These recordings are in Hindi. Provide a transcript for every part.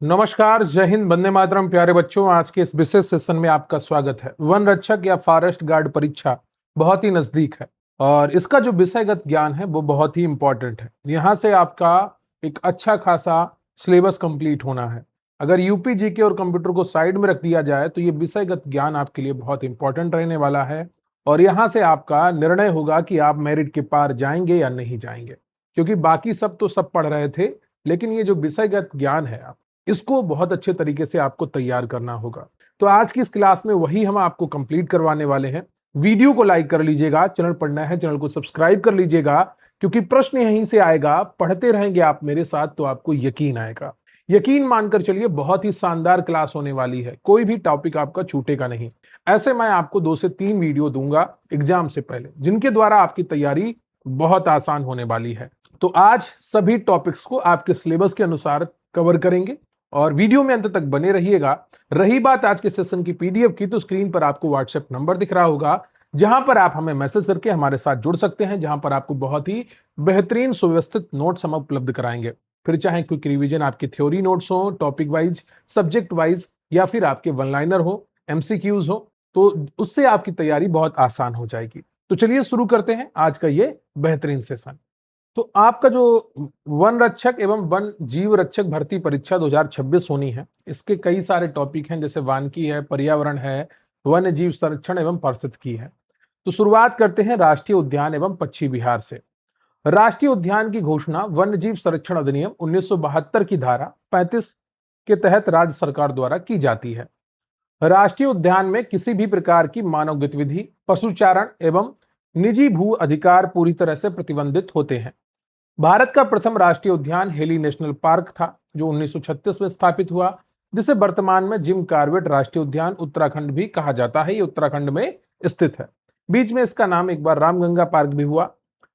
नमस्कार, जय हिंद, वंदे मातरम। प्यारे बच्चों, आज के इस विशेष सेशन में आपका स्वागत है। वन रक्षक या फॉरेस्ट गार्ड परीक्षा बहुत ही नजदीक है और इसका जो विषयगत ज्ञान है वो बहुत ही इंपॉर्टेंट है। यहाँ से आपका एक अच्छा खासा सिलेबस कंप्लीट होना है। अगर यूपी जीके और कंप्यूटर को साइड में रख दिया जाए तो ये विषयगत ज्ञान आपके लिए बहुत इंपॉर्टेंट रहने वाला है और यहाँ से आपका निर्णय होगा कि आप मेरिट के पार जाएंगे या नहीं जाएंगे। क्योंकि बाकी सब तो सब पढ़ रहे थे, लेकिन ये जो विषयगत ज्ञान है इसको बहुत अच्छे तरीके से आपको तैयार करना होगा। तो आज की इस क्लास में वही हम आपको कंप्लीट करवाने वाले हैं। वीडियो को लाइक कर लीजिएगा, चैनल पर नया है चैनल को सब्सक्राइब कर लीजिएगा, क्योंकि प्रश्न यहीं से आएगा। पढ़ते रहेंगे आप मेरे साथ तो आपको यकीन आएगा। यकीन मानकर चलिए, बहुत ही शानदार क्लास होने वाली है, कोई भी टॉपिक आपका छूटेगा नहीं। ऐसे मैं आपको 2 से 3 वीडियो दूंगा एग्जाम से पहले, जिनके द्वारा आपकी तैयारी बहुत आसान होने वाली है। तो आज सभी टॉपिक्स को आपके सिलेबस के अनुसार कवर करेंगे और वीडियो में अंत तक बने रहिएगा। रही बात आज के सेशन की पीडीएफ की, तो स्क्रीन पर आपको व्हाट्सएप नंबर दिख रहा होगा, जहां पर आप हमें मैसेज करके हमारे साथ जुड़ सकते हैं, जहां पर आपको बहुत ही बेहतरीन सुव्यवस्थित नोट्स हम उपलब्ध कराएंगे। फिर चाहे क्विक रिवीजन आपकी थ्योरी नोट्स हो, टॉपिक वाइज, सब्जेक्ट वाइज, या फिर आपके वन लाइनर हो, एमसीक्यूज हो, तो उससे आपकी तैयारी बहुत आसान हो जाएगी। तो चलिए शुरू करते हैं आज का ये बेहतरीन सेशन। तो आपका जो वन रक्षक एवं वन जीव रक्षक भर्ती परीक्षा 2026 होनी है, इसके कई सारे टॉपिक हैं, जैसे वानिकी है, पर्यावरण है, वन्य जीव संरक्षण एवं पारिस्थितिकी है। तो शुरुआत करते हैं राष्ट्रीय उद्यान एवं पक्षी विहार से। राष्ट्रीय उद्यान की घोषणा वन्य जीव संरक्षण अधिनियम 1972 की धारा 35 के तहत राज्य सरकार द्वारा की जाती है। राष्ट्रीय उद्यान में किसी भी प्रकार की मानव गतिविधि, पशुचारण एवं निजी भू अधिकार पूरी तरह से प्रतिबंधित होते हैं। भारत का प्रथम राष्ट्रीय उद्यान हेली नेशनल पार्क था, जो 1936 में स्थापित हुआ, जिसे वर्तमान में जिम कॉर्बेट राष्ट्रीय उद्यान उत्तराखंड भी कहा जाता है। ये उत्तराखंड में स्थित है। बीच में इसका नाम एक बार रामगंगा पार्क भी हुआ।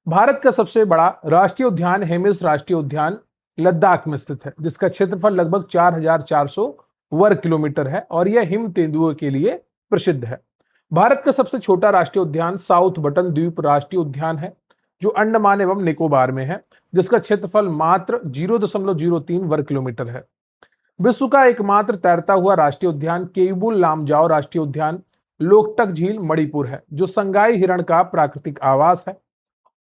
भारत का सबसे बड़ा राष्ट्रीय उद्यान हेमिस राष्ट्रीय उद्यान लद्दाख में स्थित है, जिसका क्षेत्रफल लगभग 4,400 वर्ग किलोमीटर है और यह हिम तेंदुओं के लिए प्रसिद्ध है। भारत का सबसे छोटा राष्ट्रीय उद्यान साउथ बटन द्वीप राष्ट्रीय उद्यान है, जो अंडमान एवं निकोबार में है, जिसका क्षेत्रफल मात्र 0.03 वर्ग किलोमीटर है। विश्व का एकमात्र तैरता हुआ राष्ट्रीय उद्यान केयुबुल लामजाओ राष्ट्रीय उद्यान लोकटक झील मणिपुर है, जो संगाई हिरण का प्राकृतिक आवास है।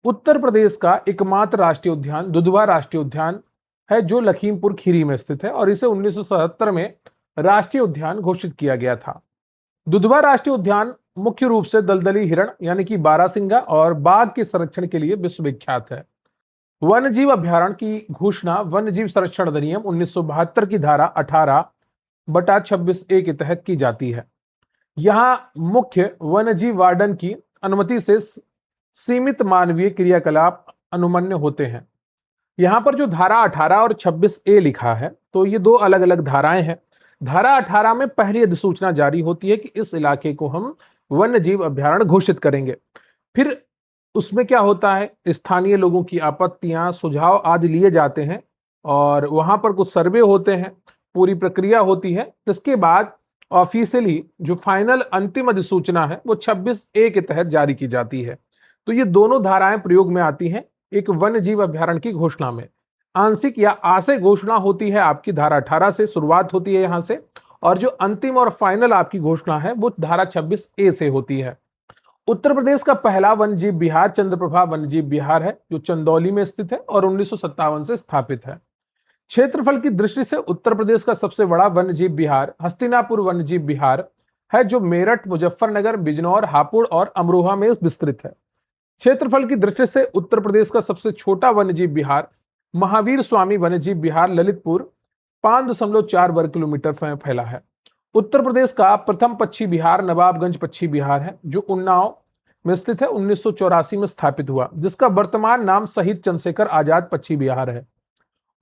उत्तर प्रदेश का एकमात्र राष्ट्रीय उद्यान दुधवा राष्ट्रीय उद्यान है, जो लखीमपुर खीरी में स्थित है और इसे 1977 में राष्ट्रीय उद्यान घोषित किया गया था। दुधवा राष्ट्रीय उद्यान मुख्य रूप से दलदली हिरण यानी कि बारासिंगा और बाघ के संरक्षण के लिए विश्वविख्यात है। वन्यजीव अभ्यारण्य की घोषणा वन्यजीव संरक्षण अधिनियम 1972 की धारा 18/26A के तहत की जाती है। यहाँ मुख्य वन्यजीव वार्डन की अनुमति से सीमित मानवीय क्रियाकलाप अनुमन्य होते हैं। यहाँ पर जो धारा 18 और 26A लिखा है, तो ये दो अलग अलग धाराएं हैं। धारा 18 में पहली अधिसूचना जारी होती है कि इस इलाके को हम वन्य जीव अभ्यारण्य घोषित करेंगे। फिर उसमें क्या होता है, स्थानीय लोगों की आपत्तियां, सुझाव आदि लिए जाते हैं और वहां पर कुछ सर्वे होते हैं, पूरी प्रक्रिया होती है। इसके बाद ऑफिशियली जो फाइनल अंतिम अधिसूचना है वो 26A के तहत जारी की जाती है। तो ये दोनों धाराएं प्रयोग में आती हैं एक वन्य जीव अभ्यारण्य की घोषणा में। आंशिक या आशय घोषणा होती है आपकी धारा 18 से शुरुआत होती है यहां से, और जो अंतिम और फाइनल आपकी घोषणा है वो धारा 26A से होती है। उत्तर प्रदेश का पहला वन्यजीव विहार चंद्रप्रभा वन्यजीव विहार है, जो चंदौली में स्थित है और 1957 से स्थापित है। क्षेत्रफल की दृष्टि से उत्तर प्रदेश का सबसे बड़ा वन्यजीव विहार हस्तिनापुर वन्यजीव विहार है, जो मेरठ, मुजफ्फरनगर, बिजनौर, हापुड़ और अमरोहा में विस्तृत है। क्षेत्रफल की दृष्टि से उत्तर प्रदेश का सबसे छोटा वन्यजीव विहार महावीर स्वामी वन्यजीव विहार ललितपुर 5.4 वर्ग किलोमीटर में फैला है। उत्तर प्रदेश का प्रथम पक्षी विहार नवाबगंज पक्षी विहार है, जो उन्नाव में स्थित है, 1984 में स्थापित हुआ, जिसका वर्तमान नाम शहीद चंद्रशेखर आजाद पक्षी विहार है।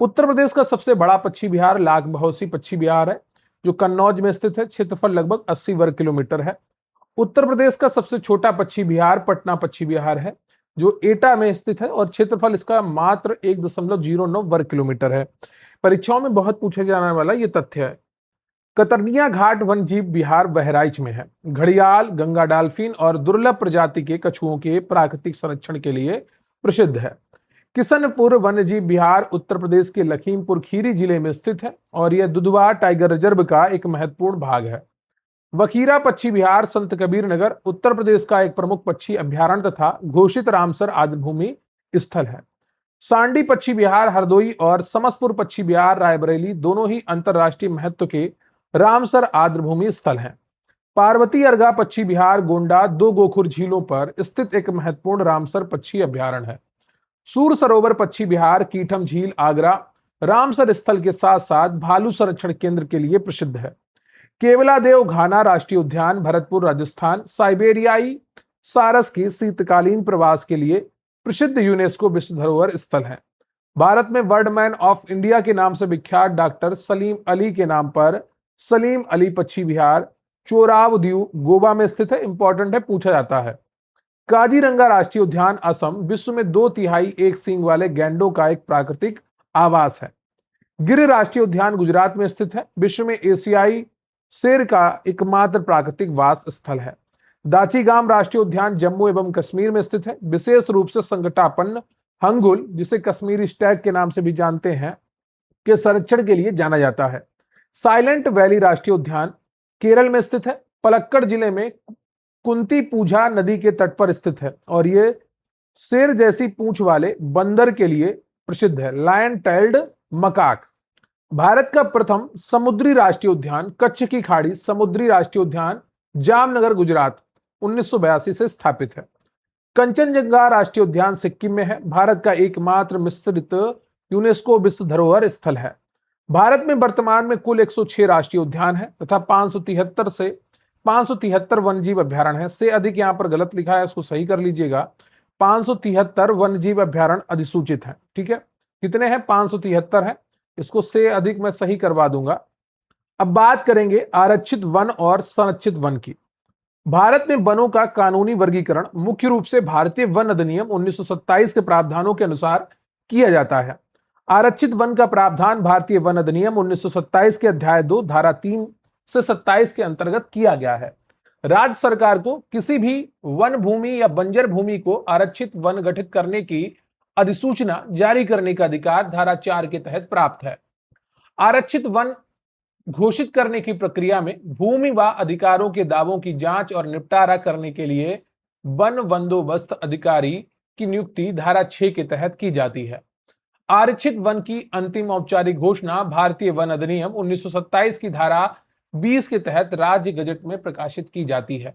उत्तर प्रदेश का सबसे बड़ा पक्षी विहार लाख बहौसी पक्षी विहार है, जो कन्नौज में स्थित है। क्षेत्रफल लगभग 80 वर्ग किलोमीटर है। उत्तर प्रदेश का सबसे छोटा पक्षी विहार पटना पक्षी विहार है, जो एटा में स्थित है और क्षेत्रफल इसका मात्र 1.09 वर्ग किलोमीटर है। परीक्षाओं में बहुत पूछे जाने वाला ये तथ्य है। कतरनिया घाट वन्यजीव विहार बहराइच में है। घड़ियाल, गंगा डाल्फिन और दुर्लभ प्रजाति के कछुओं के प्राकृतिक संरक्षण के लिए प्रसिद्ध है। किशनपुर वन्यजीव विहार उत्तर प्रदेश के लखीमपुर खीरी जिले में स्थित है और यह दुधवा टाइगर रिजर्व का एक महत्वपूर्ण भाग है। वखीरा पक्षी विहार संत कबीर नगर उत्तर प्रदेश का एक प्रमुख पक्षी अभ्यारण्य तथा घोषित रामसर आर्द्रभूमि स्थल है। सांडी पक्षी विहार हरदोई और समसपुर पक्षी विहार रायबरेली दोनों ही अंतरराष्ट्रीय महत्व के रामसर आर्द्रभूमि स्थल हैं। पार्वती अर्गा पक्षी विहार गोंडा दो गोखुर झीलों पर स्थित एक महत्वपूर्ण रामसर पक्षी अभ्यारण्य है। सूर सरोवर पक्षी विहार कीठम झील आगरा रामसर स्थल के साथ साथ भालू संरक्षण केंद्र के लिए प्रसिद्ध है। केवलादेव घाना राष्ट्रीय उद्यान भरतपुर राजस्थान साइबेरियाई सारस के शीतकालीन प्रवास के लिए प्रसिद्ध यूनेस्को विश्व धरोहर स्थल है। भारत में बर्डमैन ऑफ इंडिया के नाम से विख्यात डॉक्टर सलीम अली के नाम पर सलीम अली पक्षी विहार चोराव दीव गोवा में स्थित है। इंपॉर्टेंट है, पूछा जाता है। काजीरंगा राष्ट्रीय उद्यान असम विश्व में 2/3 एक सींग वाले गैंडों का एक प्राकृतिक आवास है। गिर राष्ट्रीय उद्यान गुजरात में स्थित है। विश्व में एशियाई शेर का एकमात्र प्राकृतिक वास स्थल है। दाचीगाम राष्ट्रीय उद्यान जम्मू एवं कश्मीर में स्थित है। विशेष रूप से संकटापन्न हंगुल, जिसे कश्मीरी स्टैग के नाम से भी जानते हैं, के संरक्षण के लिए जाना जाता है। साइलेंट वैली राष्ट्रीय उद्यान केरल में स्थित है। पलक्कड़ जिले में कुंती पूजा नदी के तट पर स्थित है और ये शेर जैसी पूंछ वाले बंदर के लिए प्रसिद्ध है। Lion tailed macaque. भारत का प्रथम समुद्री राष्ट्रीय उद्यान कच्छ की खाड़ी समुद्री राष्ट्रीय उद्यान जामनगर गुजरात 1982 से स्थापित है। कंचनजंगा राष्ट्रीय उद्यान सिक्किम में है। भारत का एकमात्र मिश्रित यूनेस्को विश्व धरोहर स्थल है। भारत में वर्तमान में कुल 106 राष्ट्रीय उद्यान है तथा 573 वन्यजीव अभ्यारण्य है। से अधिक यहां पर गलत लिखा है, उसको सही कर लीजिएगा। 573 वन्यजीव अभ्यारण्य अधिसूचित है। ठीक है, कितने हैं? 573 है। इसको से अधिक मैं सही करवा दूंगा। अब बात करेंगे आरक्षित वन और संरक्षित वन की। भारत में वनों का कानूनी वर्गीकरण मुख्य रूप से भारतीय वन अधिनियम 1927 के प्रावधानों के अनुसार किया जाता है। आरक्षित वन का प्रावधान भारतीय वन अधिनियम 1927 के अध्याय 2 धारा 3 से 27 के अंतर्गत किया गया है। राज्य सरकार को किसी भी वन भूमि या बंजर भूमि को आरक्षित वन गठित करने की अधिसूचना जारी करने का अधिकार धारा 4 के तहत प्राप्त है। आरक्षित वन घोषित करने की प्रक्रिया में भूमि व अधिकारों के दावों की जांच और निपटारा करने के लिए वन बंदोबस्त अधिकारी की नियुक्ति धारा 6 के तहत की जाती है। आरक्षित वन की अंतिम औपचारिक घोषणा भारतीय वन अधिनियम 1927 की धारा 20 के तहत राज्य गजट में प्रकाशित की जाती है।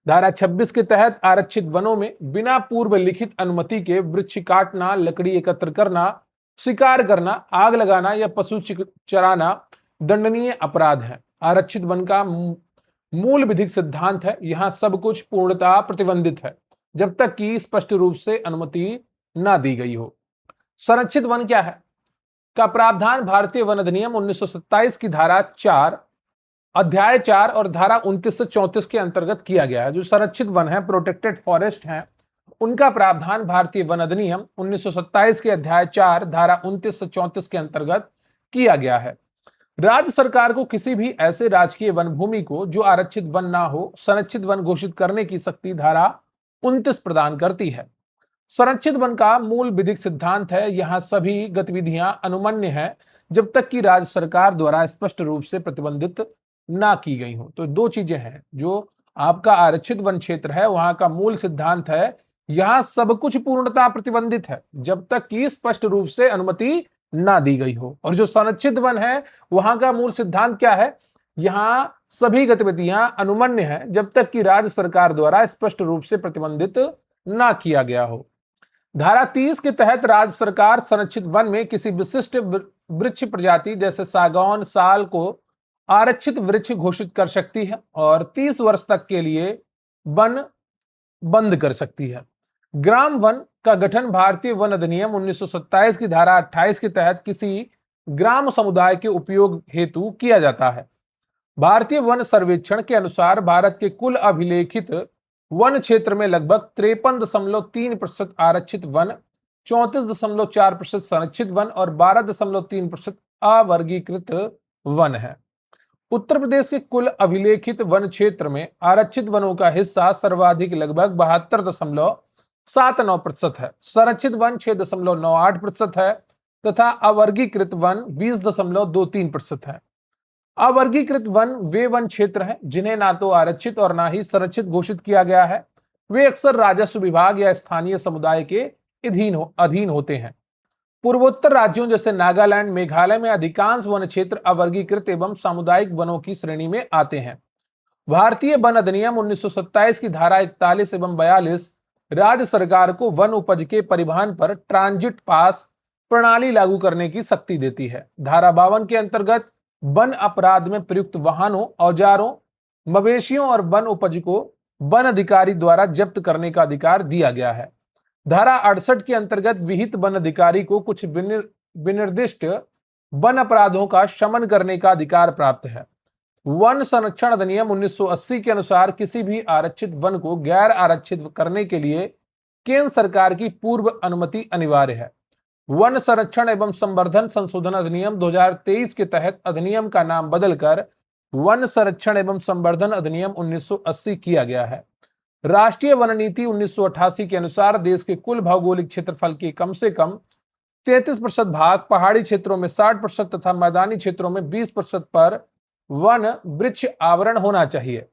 धारा 26 के तहत आरक्षित वनों में बिना पूर्व लिखित अनुमति के वृक्ष काटना, लकड़ी एकत्र करना, शिकार करना, आग लगाना या पशु चराना दंडनीय अपराध है। आरक्षित वन का मूल विधिक सिद्धांत है, यहां सब कुछ पूर्णतः प्रतिबंधित है जब तक कि स्पष्ट रूप से अनुमति ना दी गई हो। संरक्षित वन क्या है का प्रावधान भारतीय वन अधिनियम 1927 की धारा 4 अध्याय 4 और धारा 29 से 34 के अंतर्गत किया गया है। जो संरक्षित वन है, प्रोटेक्टेड फॉरेस्ट हैं, उनका प्रावधान भारतीय वन अधिनियम 1927 के अध्याय 4 धारा 29 से 34 के अंतर्गत किया गया है। राज्य सरकार को किसी भी ऐसे राजकीय वन भूमि को जो आरक्षित वन ना हो संरक्षित वन घोषित करने की शक्ति धारा 29 प्रदान करती है। संरक्षित वन का मूल विधिक सिद्धांत है, यहां सभी गतिविधियां अनुमन्य हैं जब तक कि राज्य सरकार द्वारा स्पष्ट रूप से प्रतिबंधित ना की गई हो। तो दो चीजें हैं, जो आपका आरक्षित वन क्षेत्र है वहां का मूल सिद्धांत है, यहां सब कुछ पूर्णतः प्रतिबंधित है जब तक कि स्पष्ट रूप से अनुमति ना दी गई हो। और जो संरक्षित वन है वहां का मूल सिद्धांत क्या है? यहां सभी गतिविधियां अनुमन्य हैं जब तक कि राज्य सरकार द्वारा स्पष्ट रूप से प्रतिबंधित ना किया गया हो। धारा 30 के तहत राज्य सरकार संरक्षित वन में किसी विशिष्ट वृक्ष प्रजाति जैसे सागौन, साल को आरक्षित वृक्ष घोषित कर सकती है और 30 वर्ष तक के लिए वन बंद कर सकती है। ग्राम वन का गठन भारतीय वन अधिनियम 1927 की धारा 28 के तहत किसी ग्राम समुदाय के उपयोग हेतु किया जाता है। भारतीय वन सर्वेक्षण के अनुसार भारत के कुल अभिलेखित वन क्षेत्र में लगभग 53.3% आरक्षित वन, 34.4% संरक्षित वन और 12.3% अवर्गीकृत वन है। उत्तर प्रदेश के कुल अभिलेखित वन क्षेत्र में आरक्षित वनों का हिस्सा सर्वाधिक लगभग 7.9% है। संरक्षित वन 6.98% है तथा अवर्गीकृत वन 20.23% है। अवर्गीकृत वन वे वन क्षेत्र हैं जिन्हें ना तो आरक्षित और ना ही संरक्षित घोषित किया गया है। वे अक्सर राजस्व विभाग या स्थानीय समुदाय के अधीन होते हैं। पूर्वोत्तर राज्यों जैसे नागालैंड, मेघालय में अधिकांश वन क्षेत्र अवर्गीकृत एवं सामुदायिक वनों की श्रेणी में आते हैं। भारतीय वन अधिनियम 1927 की धारा 41 एवं 42 राज्य सरकार को वन उपज के परिवहन पर ट्रांजिट पास प्रणाली लागू करने की शक्ति देती है। धारा 52 के अंतर्गत वन अपराध में प्रयुक्त वाहनों, औजारों, मवेशियों और वन उपज को वन अधिकारी द्वारा जब्त करने का अधिकार दिया गया है। धारा 68 के अंतर्गत विहित वन अधिकारी को कुछ विनिर्दिष्ट वन अपराधों का शमन करने का अधिकार प्राप्त है। वन संरक्षण अधिनियम 1980 के अनुसार किसी भी आरक्षित वन को गैर आरक्षित करने के लिए केंद्र सरकार की पूर्व अनुमति अनिवार्य है। वन संरक्षण एवं संवर्धन संशोधन अधिनियम 2023 के तहत अधिनियम का नाम बदलकर वन संरक्षण एवं संवर्धन अधिनियम 1980 किया गया है। राष्ट्रीय वन नीति 1988 के अनुसार देश के कुल भौगोलिक क्षेत्रफल के कम से कम 33% भाग पहाड़ी क्षेत्रों में 60% तथा मैदानी क्षेत्रों में 20% पर वन वृक्ष आवरण होना चाहिए।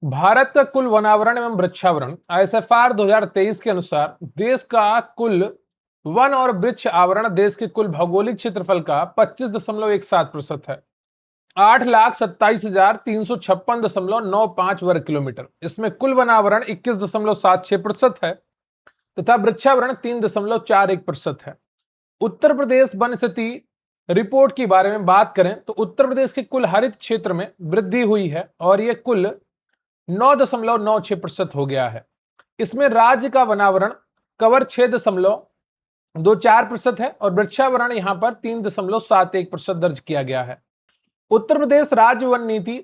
भारत का कुल वनावरण एवं वृक्षावरण ISFR 2023 के अनुसार देश का कुल वन और वृक्ष आवरण देश के कुल भौगोलिक क्षेत्रफल का 25.17% है। 8,27,356.95 वर्ग किलोमीटर। इसमें कुल वनावरण 21.76% है तथा वृक्षावरण 3.41% है। उत्तर प्रदेश वन स्थिति रिपोर्ट के बारे में बात करें तो उत्तर प्रदेश के कुल हरित क्षेत्र में वृद्धि हुई है और यह कुल 9.96% हो गया है। इसमें राज्य का वनावरण कवर 6.24% है और वृक्षावरण यहां पर 3.71% दर्ज किया गया है। उत्तर प्रदेश राज्य वन नीति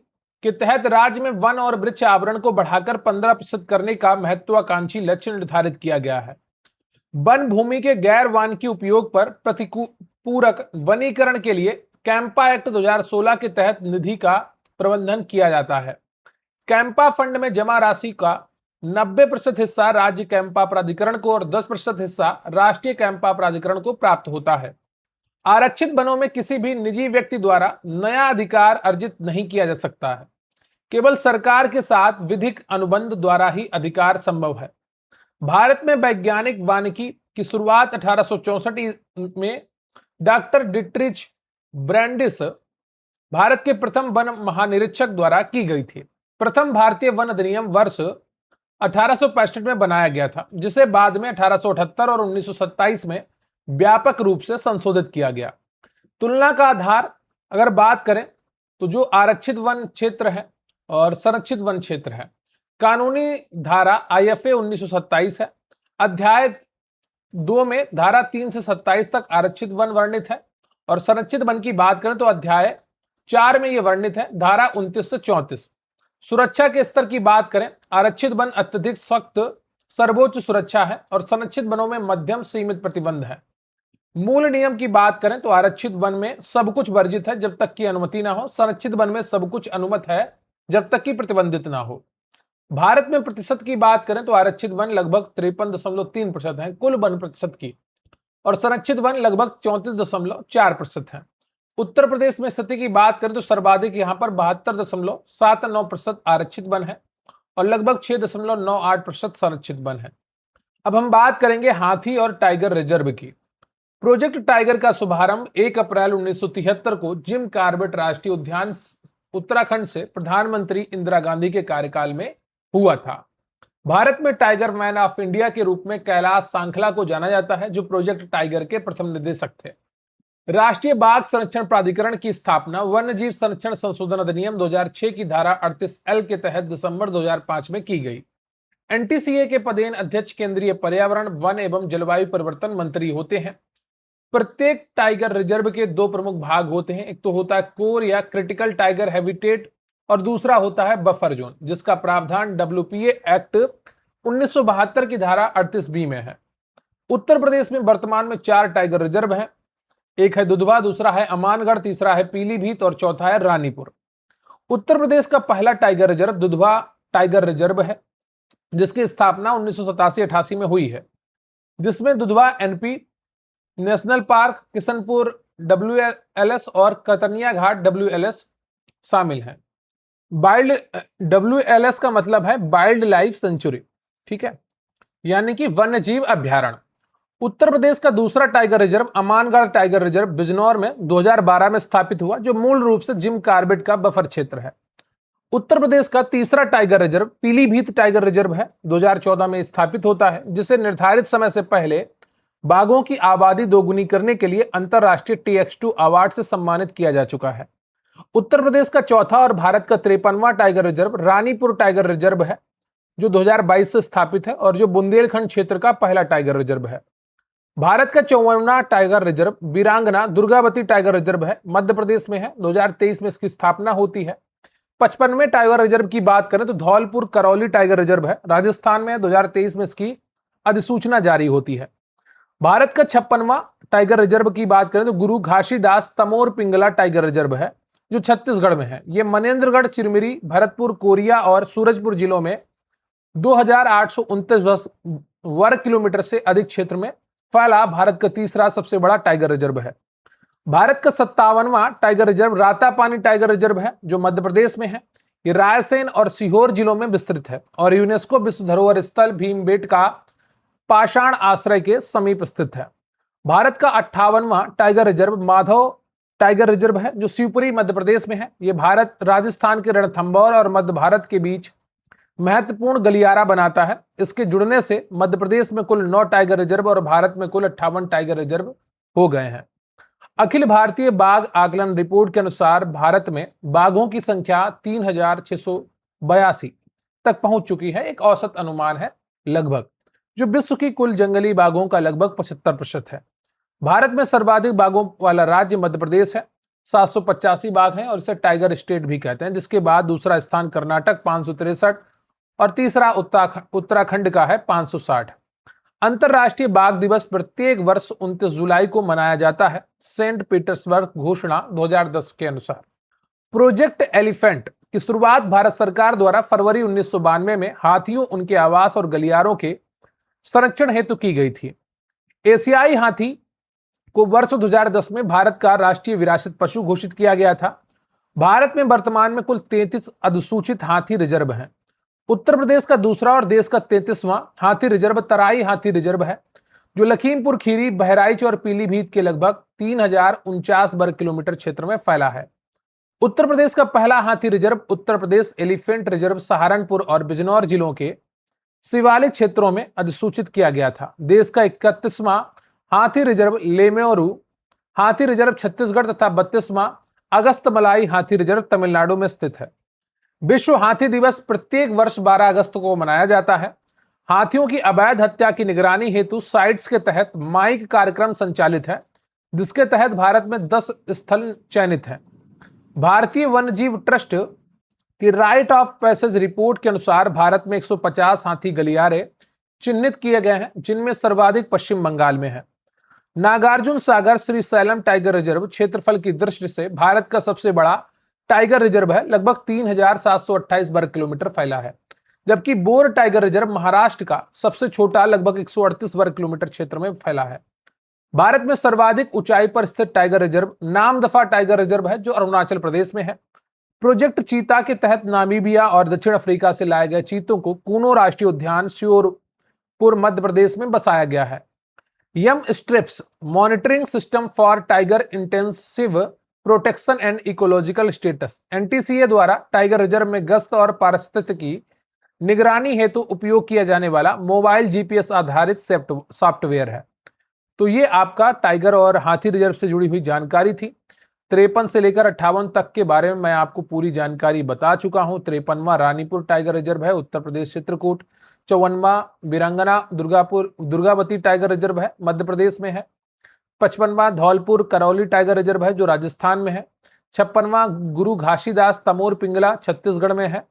के तहत राज्य में वन और वृक्ष आवरण को बढ़ाकर 15% करने का महत्वाकांक्षी लक्ष्य निर्धारित किया गया है। वन भूमि के गैर वानिकी उपयोग पर पूरक वनीकरण के लिए कैंपा एक्ट 2016 के तहत निधि का प्रबंधन किया जाता है। कैंपा फंड में जमा राशि का 90% हिस्सा राज्य कैंपा प्राधिकरण को और 10% हिस्सा राष्ट्रीय कैंपा प्राधिकरण को प्राप्त होता है। आरक्षित वनों में किसी भी निजी व्यक्ति द्वारा नया अधिकार अर्जित नहीं किया जा सकता है। केवल सरकार के साथ विधिक अनुबंध द्वारा ही अधिकार संभव है। भारत में वैज्ञानिक वानिकी की शुरुआत 1864 में डॉक्टर डिट्रिच ब्रैंडिस, भारत के प्रथम वन महानिरीक्षक द्वारा की गई थी। प्रथम भारतीय वन अधिनियम वर्ष 1865 में बनाया गया था, जिसे बाद में 1878 और 1927 में व्यापक रूप से संशोधित किया गया। तुलना का आधार अगर बात करें तो जो आरक्षित वन क्षेत्र है और संरक्षित वन क्षेत्र है, कानूनी धारा IFA 1927 है। अध्याय 2 में धारा 3 से 27 तक आरक्षित वन वर्णित है और संरक्षित वन की बात करें तो अध्याय 4 में यह वर्णित है, धारा 29 से 34। सुरक्षा के स्तर की बात करें, आरक्षित वन अत्यधिक सख्त सर्वोच्च सुरक्षा है और संरक्षित वनों में मध्यम सीमित प्रतिबंध है। मूल नियम की बात करें तो आरक्षित वन में सब कुछ वर्जित है जब तक की अनुमति ना हो। संरक्षित वन में सब कुछ अनुमत है जब तक की प्रतिबंधित ना हो। भारत में प्रतिशत की बात करें तो आरक्षित वन लगभग 53.3% है कुल वन प्रतिशत की और संरक्षित वन लगभग 34.4% है। उत्तर प्रदेश में स्थिति की बात करें तो सर्वाधिक यहां पर 72.79% आरक्षित वन है और लगभग 6.98% संरक्षित वन है। अब हम बात करेंगे हाथी और टाइगर रिजर्व की। प्रोजेक्ट टाइगर का शुभारंभ 1 अप्रैल 1973 को जिम कॉर्बेट राष्ट्रीय उद्यान उत्तराखंड से प्रधानमंत्री इंदिरा गांधी के कार्यकाल में हुआ था। भारत में टाइगर मैन ऑफ इंडिया के रूप में कैलाश सांखला को जाना जाता है, जो प्रोजेक्ट टाइगर के प्रथम निदेशक थे। राष्ट्रीय बाघ संरक्षण प्राधिकरण की स्थापना वन्य जीव संरक्षण संशोधन अधिनियम 2006 की धारा 38L के तहत दिसंबर 2005 में की गई। NTCA के पदेन अध्यक्ष केंद्रीय पर्यावरण, वन एवं जलवायु परिवर्तन मंत्री होते हैं। प्रत्येक टाइगर रिजर्व के 2 प्रमुख भाग होते हैं। एक तो होता है कोर या क्रिटिकल टाइगर हैबिटेट और दूसरा होता है बफर जोन, जिसका प्रावधान WPA एक्ट 1972 की धारा 38B में है। उत्तर प्रदेश में वर्तमान में 4 टाइगर रिजर्व हैं। एक है दुधवा, दूसरा है अमानगढ़, तीसरा है पीलीभीत और चौथा है रानीपुर। उत्तर प्रदेश का पहला tiger reserve Dudhwa tiger reserve है। जिसकी स्थापना 1987-88 में हुई है, जिसमें Dudhwa NP national park, Kishanpur WLS और कतनिया घाट WLS शामिल हैं। वाइल्ड WLS का मतलब है वाइल्ड लाइफ सेंचुरी, ठीक है, यानी कि वन्य जीव अभ्यारण्य। उत्तर प्रदेश का दूसरा tiger reserve Amangarh tiger reserve Bijnor में 2012 में स्थापित हुआ, जो मूल रूप से जिम कार्बेट का बफर क्षेत्र है। उत्तर प्रदेश का तीसरा tiger reserve Pilibhit tiger reserve है, 2014 में स्थापित होता है, जिसे निर्धारित समय से पहले बाघों की आबादी दोगुनी करने के लिए अंतरराष्ट्रीय TX2 अवार्ड से सम्मानित किया जा चुका है। उत्तर प्रदेश का चौथा और भारत का 53वां tiger reserve Ranipur tiger reserve है, जो 2022 से स्थापित है और जो बुंदेलखंड क्षेत्र का पहला टाइगर रिजर्व है। भारत का 54वां टाइगर रिजर्व वीरांगना दुर्गावती टाइगर रिजर्व है, मध्य प्रदेश में है, 2023 में इसकी स्थापना होती है। 55वें टाइगर रिजर्व की बात करें तो धौलपुर करौली टाइगर रिजर्व है, राजस्थान में, 2023 में इसकी अधिसूचना जारी होती है। भारत का 56वां टाइगर रिजर्व की बात करें तो गुरु घासीदास तमोर पिंगला टाइगर रिजर्व है, जो छत्तीसगढ़ में है। यह मनेन्द्रगढ़, चिरमिरी, भरतपुर, कोरिया और सूरजपुर जिलों में 2829 वर्ग किलोमीटर से अधिक क्षेत्र में फैला भारत का तीसरा सबसे बड़ा टाइगर रिजर्व है। भारत का 57वां tiger reserve Ratapani tiger reserve है, जो मध्य प्रदेश में है। ये रायसेन और सीहोर जिलों में विस्तृत है और यूनेस्को विश्व धरोहर स्थल भीमबेटका पाषाण आश्रय के समीप स्थित है। भारत का 58वां tiger reserve Madhav tiger reserve है, जो शिवपुरी मध्य प्रदेश में है। यह भारत राजस्थान के रणथंभौर और मध्य भारत के बीच महत्वपूर्ण गलियारा बनाता है। इसके जुड़ने से मध्य प्रदेश में कुल 9 टाइगर रिजर्व और भारत में कुल 58 टाइगर रिजर्व हो गए हैं। अखिल भारतीय बाघ आकलन रिपोर्ट के अनुसार भारत में बाघों की संख्या 3682 तक पहुंच चुकी है, एक औसत अनुमान है लगभग, जो विश्व की कुल जंगली बाघों का लगभग 75% है। भारत में सर्वाधिक बाघों वाला राज्य मध्य प्रदेश है, 785 बाघ हैं और इसे टाइगर स्टेट भी कहते हैं, जिसके बाद दूसरा स्थान कर्नाटक 563 और तीसरा उत्तराखंड का है 560। अंतरराष्ट्रीय बाघ दिवस प्रत्येक वर्ष 29 जुलाई को मनाया जाता है, सेंट पीटर्सबर्ग घोषणा 2010 के अनुसार। प्रोजेक्ट एलिफेंट की शुरुआत भारत सरकार द्वारा फरवरी 1992 में हाथियों, उनके आवास और गलियारों के संरक्षण हेतु की गई थी। एशियाई हाथी को वर्ष 2010 में भारत का राष्ट्रीय विरासत पशु घोषित किया गया था। भारत में वर्तमान में कुल 33 अधिसूचित हाथी रिजर्व हैं। उत्तर प्रदेश का दूसरा और देश का 33वां हाथी रिजर्व तराई हाथी रिजर्व है, जो लखीमपुर खीरी, बहराइच और पीलीभीत के लगभग 3049 वर्ग किलोमीटर क्षेत्र में फैला है। उत्तर प्रदेश का पहला हाथी reserve Uttar Pradesh elephant reserve Saharanpur और बिजनौर जिलों के शिवालिक क्षेत्रों में अधिसूचित किया गया था। देश का 31वां हाथी रिजर्व लेमेरू हाथी रिजर्व छत्तीसगढ़ तथा 32वां अगस्तमलाई हाथी रिजर्व तमिलनाडु में स्थित है। विश्व हाथी दिवस प्रत्येक वर्ष 12 अगस्त को मनाया जाता है। हाथियों की अवैध हत्या की निगरानी हेतु साइट्स के तहत माइक कार्यक्रम संचालित है, जिसके तहत भारत में 10 स्थल चयनित हैं। भारतीय वन्यजीव ट्रस्ट की राइट ऑफ पैसेज रिपोर्ट के अनुसार भारत में 150 हाथी गलियारे चिन्हित किए गए हैं, जिनमें सर्वाधिक पश्चिम बंगाल में है। Nagarjuna Sagar Shri slam tiger reserve क्षेत्रफल की दृष्टि से भारत का सबसे बड़ा टाइगर रिजर्व है, लगभग 3728 वर्ग किलोमीटर फैला है, जबकि बोर टाइगर रिजर्व महाराष्ट्र का सबसे छोटा लगभग 138 वर्ग किलोमीटर क्षेत्र में फैला है। भारत में सर्वाधिक ऊंचाई पर स्थित tiger reserve Namdapha tiger reserve है, जो अरुणाचल प्रदेश में है। प्रोजेक्ट चीता के तहत नामीबिया और दक्षिण अफ्रीका से लाए गए चीतों को कूनो राष्ट्रीय उद्यान श्योरपुर मध्य प्रदेश में बसाया गया है। M stripes monitoring system for tiger intensive protection and ecological status NTCA द्वारा टाइगर रिजर्व में गश्त और पारिस्थितिकी निगरानी हेतु उपयोग किया जाने वाला मोबाइल GPS आधारित सॉफ्टवेयर है। तो ये आपका टाइगर और हाथी रिजर्व से जुड़ी हुई जानकारी थी। 53 से लेकर 58 तक के बारे में मैं आपको पूरी जानकारी बता चुका हूं। 53वां रानीपुर टाइगर रिजर्व है, उत्तर प्रदेश चित्रकूट। 54वां वीरांगना दुर्गावती टाइगर रिजर्व है, मध्य प्रदेश में है। 55वां धौलपुर करौली टाइगर रिजर्व है, जो राजस्थान में है। 56वां गुरु घासीदास तमोर पिंगला छत्तीसगढ़ में है।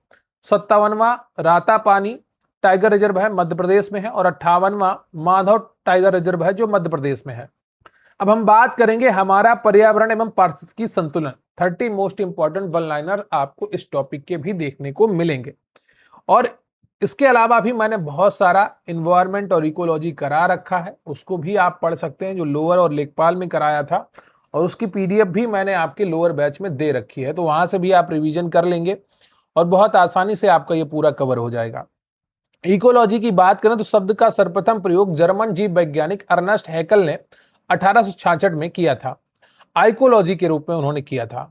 57वां रातापानी टाइगर रिजर्व है, मध्य प्रदेश में है। और 58वां माधव टाइगर रिजर्व है, जो मध्य प्रदेश में है। अब हम बात करेंगे हमारा पर्यावरण एवं पारिस्थितिकी संतुलन। 30 मोस्ट इंपॉर्टेंट वन लाइनर आपको इस टॉपिक के भी देखने को मिलेंगे। और इसके अलावा भी मैंने बहुत सारा इन्वायरमेंट और इकोलॉजी करा रखा है, उसको भी आप पढ़ सकते हैं, जो लोअर और लेखपाल में कराया था, और उसकी पीडीएफ भी मैंने आपके लोअर बैच में दे रखी है, तो वहां से भी आप रिवीजन कर लेंगे और बहुत आसानी से आपका ये पूरा कवर हो जाएगा। इकोलॉजी की बात करें तो शब्द का सर्वप्रथम प्रयोग जर्मन जीव वैज्ञानिक अर्नेस्ट हैकल ने 1866 में किया था। आइकोलॉजी के रूप में उन्होंने किया था।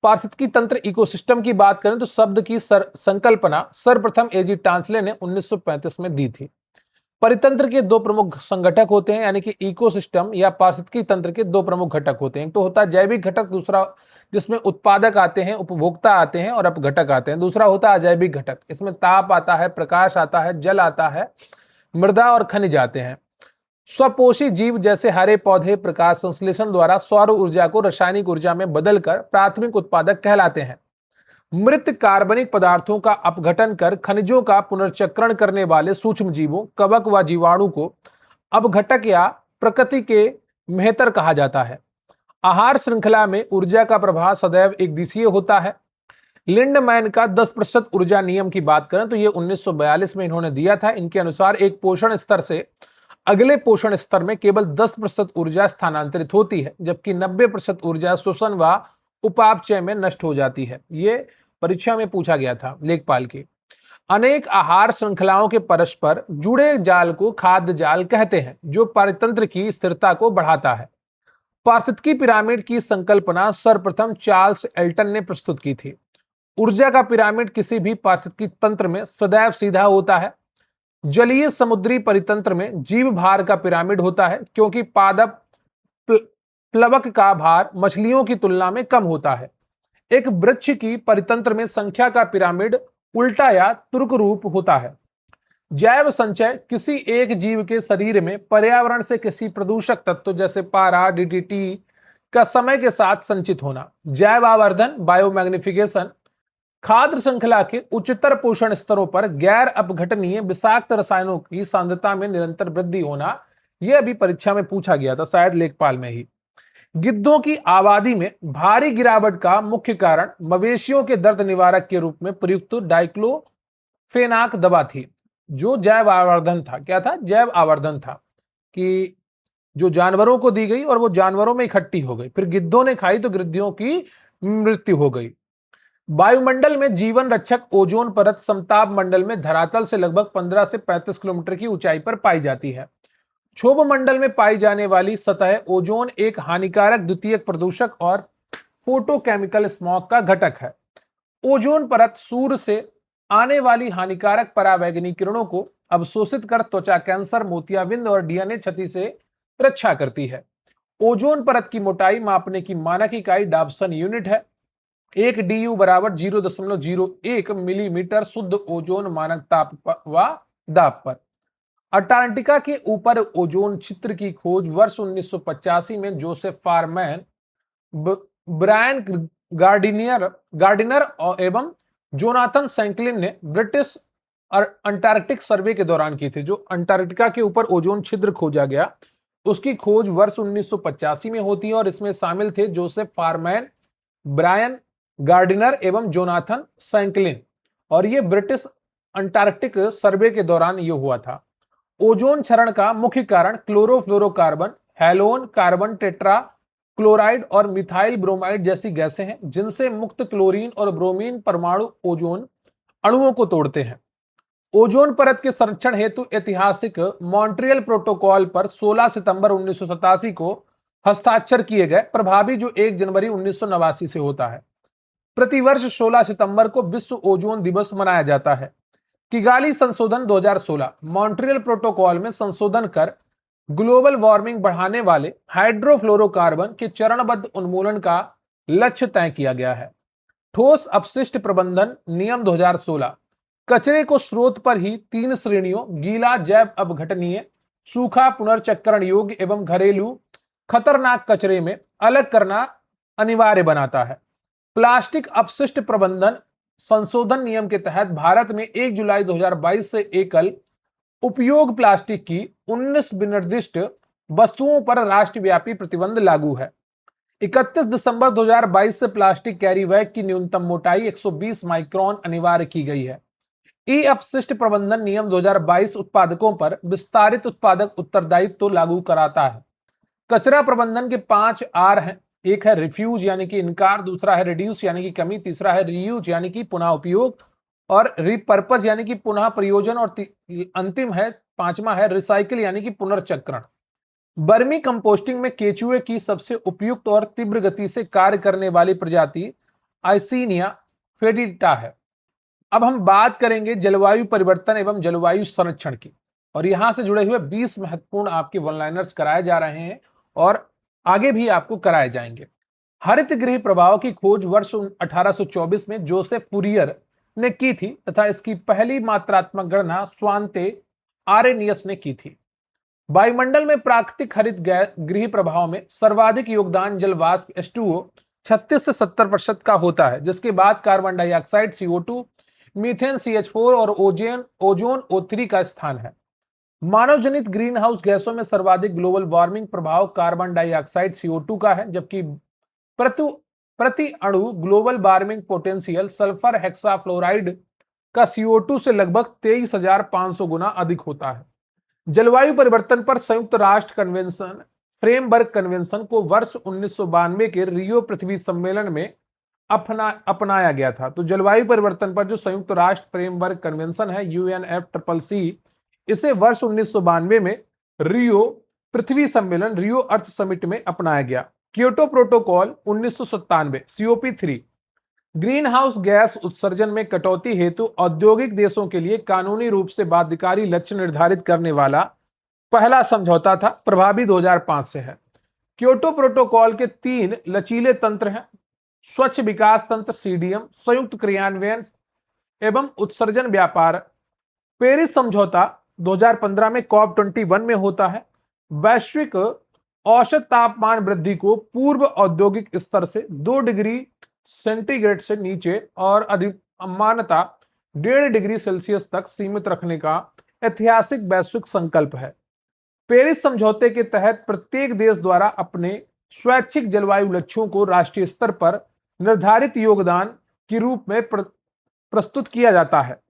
पारिस्थितिकी तंत्र इकोसिस्टम की बात करें तो शब्द की संकल्पना सर्वप्रथम एजी टांसले ने 1935 में दी थी। परितंत्र के दो प्रमुख संगठक होते हैं, यानी कि इकोसिस्टम या पारिस्थितिकी तंत्र के दो प्रमुख घटक होते हैं। एक तो होता है जैविक घटक, दूसरा जिसमें उत्पादक आते हैं, उपभोक्ता आते हैं और अपघटक आते हैं। दूसरा होता है अजैविक घटक, इसमें ताप आता है, प्रकाश आता है, जल आता है, मृदा और खनिज आते हैं। स्वपोषी जीव जैसे हरे पौधे प्रकाश संश्लेषण द्वारा सौर ऊर्जा को रासायनिक ऊर्जा में बदलकर प्राथमिक उत्पादक कहलाते हैं। मृत कार्बनिक पदार्थों का अपघटन कर खनिजों का पुनर्चक्रण करने वाले सूक्ष्म जीवों, कवक व जीवाणु को अपघटक या प्रकृति के मेहतर कहा जाता है। आहार श्रृंखला में ऊर्जा का प्रवाह सदैव एक दिशीय होता है। लिंडमैन का 10% ऊर्जा नियम की बात करें तो यह 1942 में इन्होंने दिया था। इनके अनुसार एक पोषण स्तर से अगले पोषण स्तर में केवल 10% ऊर्जा स्थानांतरित होती है, जबकि 90% ऊर्जा शोषण व उपापचय में नष्ट हो जाती है। ये परीक्षा में पूछा गया था लेखपाल की। अनेक आहार श्रृंखलाओं के परस्पर जुड़े जाल को खाद्य जाल कहते हैं, जो पारितंत्र की स्थिरता को बढ़ाता है। पारिस्थितिकी पिरामिड की संकल्पना सर्वप्रथम चार्ल्स एल्टन ने प्रस्तुत की थी। ऊर्जा का पिरामिड किसी भी पारिस्थितिकी तंत्र में सदैव सीधा होता है। जलीय समुद्री परितंत्र में जीव भार का पिरामिड होता है, क्योंकि पादप प्लवक का भार मछलियों की तुलना में कम होता है। एक वृक्ष की परितंत्र में संख्या का पिरामिड उल्टा या तुर्क रूप होता है। जैव संचय किसी एक जीव के शरीर में पर्यावरण से किसी प्रदूषक तत्व जैसे पारा, डीडीटी का समय के साथ संचित होना। जैव आवर्धन बायोमैग्निफिकेशन खाद्य श्रृंखला के उच्चतर पोषण स्तरों पर गैर अपघटनीय विषाक्त रसायनों की सांद्रता में निरंतर वृद्धि होना। यह अभी परीक्षा में पूछा गया था, शायद लेखपाल में ही। गिद्धों की आबादी में भारी गिरावट का मुख्य कारण मवेशियों के दर्द निवारक के रूप में प्रयुक्त डाइक्लोफेनाक दवा थी, जो जैव आवर्धन था। क्या था? जैव आवर्धन था, कि जो जानवरों को दी गई और वो जानवरों में इकट्ठी हो गई, फिर गिद्धों ने खाई तो गिद्धियों की मृत्यु हो गई। वायुमंडल में जीवन रक्षक ओजोन परत समताप मंडल में धरातल से लगभग 15 से 35 किलोमीटर की ऊंचाई पर पाई जाती है। क्षोभ मंडल में पाई जाने वाली सतह ओजोन एक हानिकारक द्वितीयक प्रदूषक और फोटोकेमिकल स्मॉग का घटक है। ओजोन परत सूर्य से आने वाली हानिकारक परावैंगनी किरणों को अवशोषित कर त्वचा कैंसर, मोतियाबिंद और डीएनए क्षति से रक्षा करती है। ओजोन परत की मोटाई मापने की मानक इकाई डाबसन यूनिट है। एक डीयू बराबर 0.01 मिलीमीटर शुद्ध ओजोन मानक ताप व दाब पर। अंटार्कटिका के ऊपर ओजोन छिद्र की खोज वर्ष 1985 में जोसेफ फारमैन, ब्रायन गार्डिनर एवं जोनाथन सैंकलिन ने ब्रिटिश अंटार्कटिक सर्वे के दौरान की थी। जो अंटार्कटिका के ऊपर ओजोन छिद्र खोजा गया, उसकी खोज वर्ष 1985 में होती है और इसमें शामिल थे जोसेफ फारमैन, ब्रायन गार्डिनर एवं जोनाथन सैंकलिन, और ये ब्रिटिश अंटार्कटिक सर्वे के दौरान ये हुआ था। ओजोन क्षरण का मुख्य कारण chlorofluorocarbon, halon, carbon tetra chloride और मिथाइल ब्रोमाइड जैसी गैसें हैं, जिनसे मुक्त क्लोरीन और ब्रोमीन परमाणु ओजोन अणुओं को तोड़ते हैं। ओजोन परत के संरक्षण हेतु ऐतिहासिक मॉन्ट्रियल प्रोटोकॉल पर 16 सितंबर 1987 को हस्ताक्षर किए गए, प्रभावी, जो 1 जनवरी 1989 से होता है। प्रतिवर्ष 16 सितंबर को विश्व ओजोन दिवस मनाया जाता है। किगाली संशोधन 2016 मॉन्ट्रियल प्रोटोकॉल में संशोधन कर ग्लोबल वार्मिंग बढ़ाने वाले हाइड्रोफ्लोरोकार्बन के चरणबद्ध उन्मूलन का लक्ष्य तय किया गया है। ठोस अपशिष्ट प्रबंधन नियम 2016 कचरे को स्रोत पर ही 3 श्रेणियों गीला, जैव अपघटनीय, सूखा, पुनर्चक्रण योग्य एवं घरेलू खतरनाक कचरे में अलग करना अनिवार्य बनाता है। प्लास्टिक अपशिष्ट प्रबंधन संशोधन नियम के तहत भारत में 1 जुलाई 2022 से एकल उपयोग प्लास्टिक की 19 विनिर्दिष्ट वस्तुओं पर राष्ट्रव्यापी प्रतिबंध लागू है। 31 दिसंबर 2022 से प्लास्टिक कैरी बैग की न्यूनतम मोटाई 120 माइक्रोन अनिवार्य की गई है। ई अपशिष्ट प्रबंधन नियम 2022 उत्पादकों पर विस्तारित उत्पादक उत्तरदायित्व तो लागू कराता है। कचरा प्रबंधन के 5 आर हैं। एक है रिफ्यूज यानी कि इनकार, दूसरा है रिड्यूस यानी कि कमी, तीसरा है रीयूज यानी कि पुनः उपयोग, और रिपर्पज यानी कि पुनः प्रयोजन, और अंतिम है, पांचवा है रिसाइकिल यानी कि पुनर्चक्रण। बर्मी कंपोस्टिंग में केचुए की सबसे उपयुक्त और तीव्र गति से कार्य करने वाली प्रजाति आइसिनिया फेडिटा है। अब हम बात करेंगे जलवायु परिवर्तन एवं जलवायु संरक्षण की, और यहां से जुड़े हुए 20 महत्वपूर्ण आपके वन लाइनर्स कराए जा रहे हैं और आगे भी आपको कराए जाएंगे। हरित गृह प्रभाव की खोज वर्ष 1824 में जोसेफ फूरियर ने की थी तथा इसकी पहली मात्रात्मक गणना स्वांते आरेनियस ने की थी। वायुमंडल में प्राकृतिक हरित गृह प्रभाव में सर्वाधिक योगदान जल वाष्प H2O 36 से 70% का होता है, जिसके बाद carbon dioxide CO2, methane CH4 और ओजोन O3 का स्थान है। मानव जनित ग्रीन हाउस गैसों में सर्वाधिक ग्लोबल वार्मिंग प्रभाव कार्बन डाइऑक्साइड CO2 का है, जबकि प्रति अणु global warming potential sulphur hexafluoride का CO2 से लगभग 23,500 गुना अधिक होता है। जलवायु परिवर्तन पर संयुक्त राष्ट्र कन्वेंशन फ्रेमवर्क कन्वेंशन को वर्ष 1992 के रियो पृथ्वी सम्मेलन में अपनाया गया था। तो जलवायु परिवर्तन पर जो संयुक्त राष्ट्र फ्रेमवर्क कन्वेंशन है UNFCCC, इसे वर्ष 1992 में रियो पृथ्वी सम्मेलन रियो अर्थ समिट में अपनाया गया। Kyoto protocol 1997 COP3 green house gas उत्सर्जन में कटौती हेतु औद्योगिक देशों के लिए कानूनी रूप से बाध्यकारी लक्ष्य निर्धारित करने वाला पहला समझौता था, प्रभावी 2005 से है। क्योटो प्रोटोकॉल के 3 लचीले तंत्र हैं: स्वच्छ विकास तंत्र CDM, संयुक्त क्रियान्वयन एवं उत्सर्जन व्यापार। पेरिस समझौता 2015 में COP21 में होता है। वैश्विक औसत तापमान वृद्धि को पूर्व औद्योगिक स्तर से 2 डिग्री सेंटीग्रेड से नीचे और अधिमानता 1.5 डिग्री सेल्सियस तक सीमित रखने का ऐतिहासिक वैश्विक संकल्प है। पेरिस समझौते के तहत प्रत्येक देश द्वारा अपने स्वैच्छिक जलवायु लक्ष्यों को राष्ट्रीय स्तर पर निर्धारित योगदान के रूप में प्रस्तुत किया जाता है।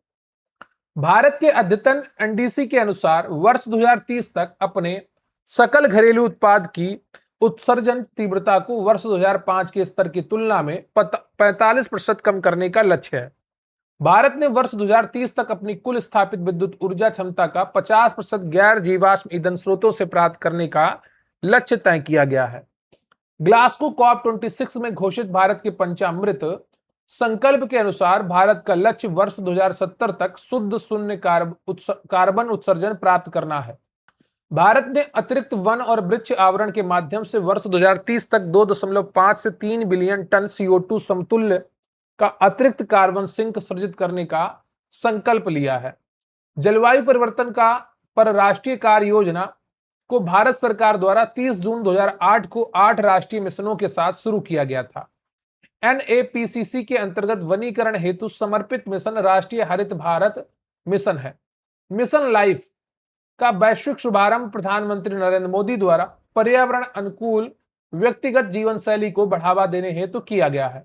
भारत के अद्यतन NDC के अनुसार वर्ष 2030 तक अपने सकल घरेलू उत्पाद की उत्सर्जन तीव्रता को वर्ष 2005 के स्तर की तुलना में 45% कम करने का लक्ष्य है। भारत ने वर्ष 2030 तक अपनी कुल स्थापित विद्युत ऊर्जा क्षमता का 50% गैर जीवाश्म ईंधन स्रोतों से प्राप्त करने का लक्ष्य तय किया गया है। ग्लासगो COP26 में घोषित भारत के पंचामृत संकल्प के अनुसार भारत का लक्ष्य वर्ष 2070 तक शुद्ध शून्य कार्बन उत्सर्जन प्राप्त करना है। भारत ने अतिरिक्त वन और वृक्ष आवरण के माध्यम से वर्ष 2030 तक 2.5 से 3 बिलियन टन CO2 समतुल्य का अतिरिक्त कार्बन सिंक सृजित करने का संकल्प लिया है। जलवायु परिवर्तन का पर राष्ट्रीय कार्य योजना को भारत सरकार द्वारा 30 जून 2008 को 8 राष्ट्रीय मिशनों के साथ शुरू किया गया था। NAPCC के अंतर्गत वनीकरण हेतु समर्पित मिशन राष्ट्रीय हरित भारत मिशन है। मिशन लाइफ का वैश्विक शुभारंभ प्रधानमंत्री नरेंद्र मोदी द्वारा पर्यावरण अनुकूल व्यक्तिगत जीवन शैली को बढ़ावा देने हेतु किया गया है।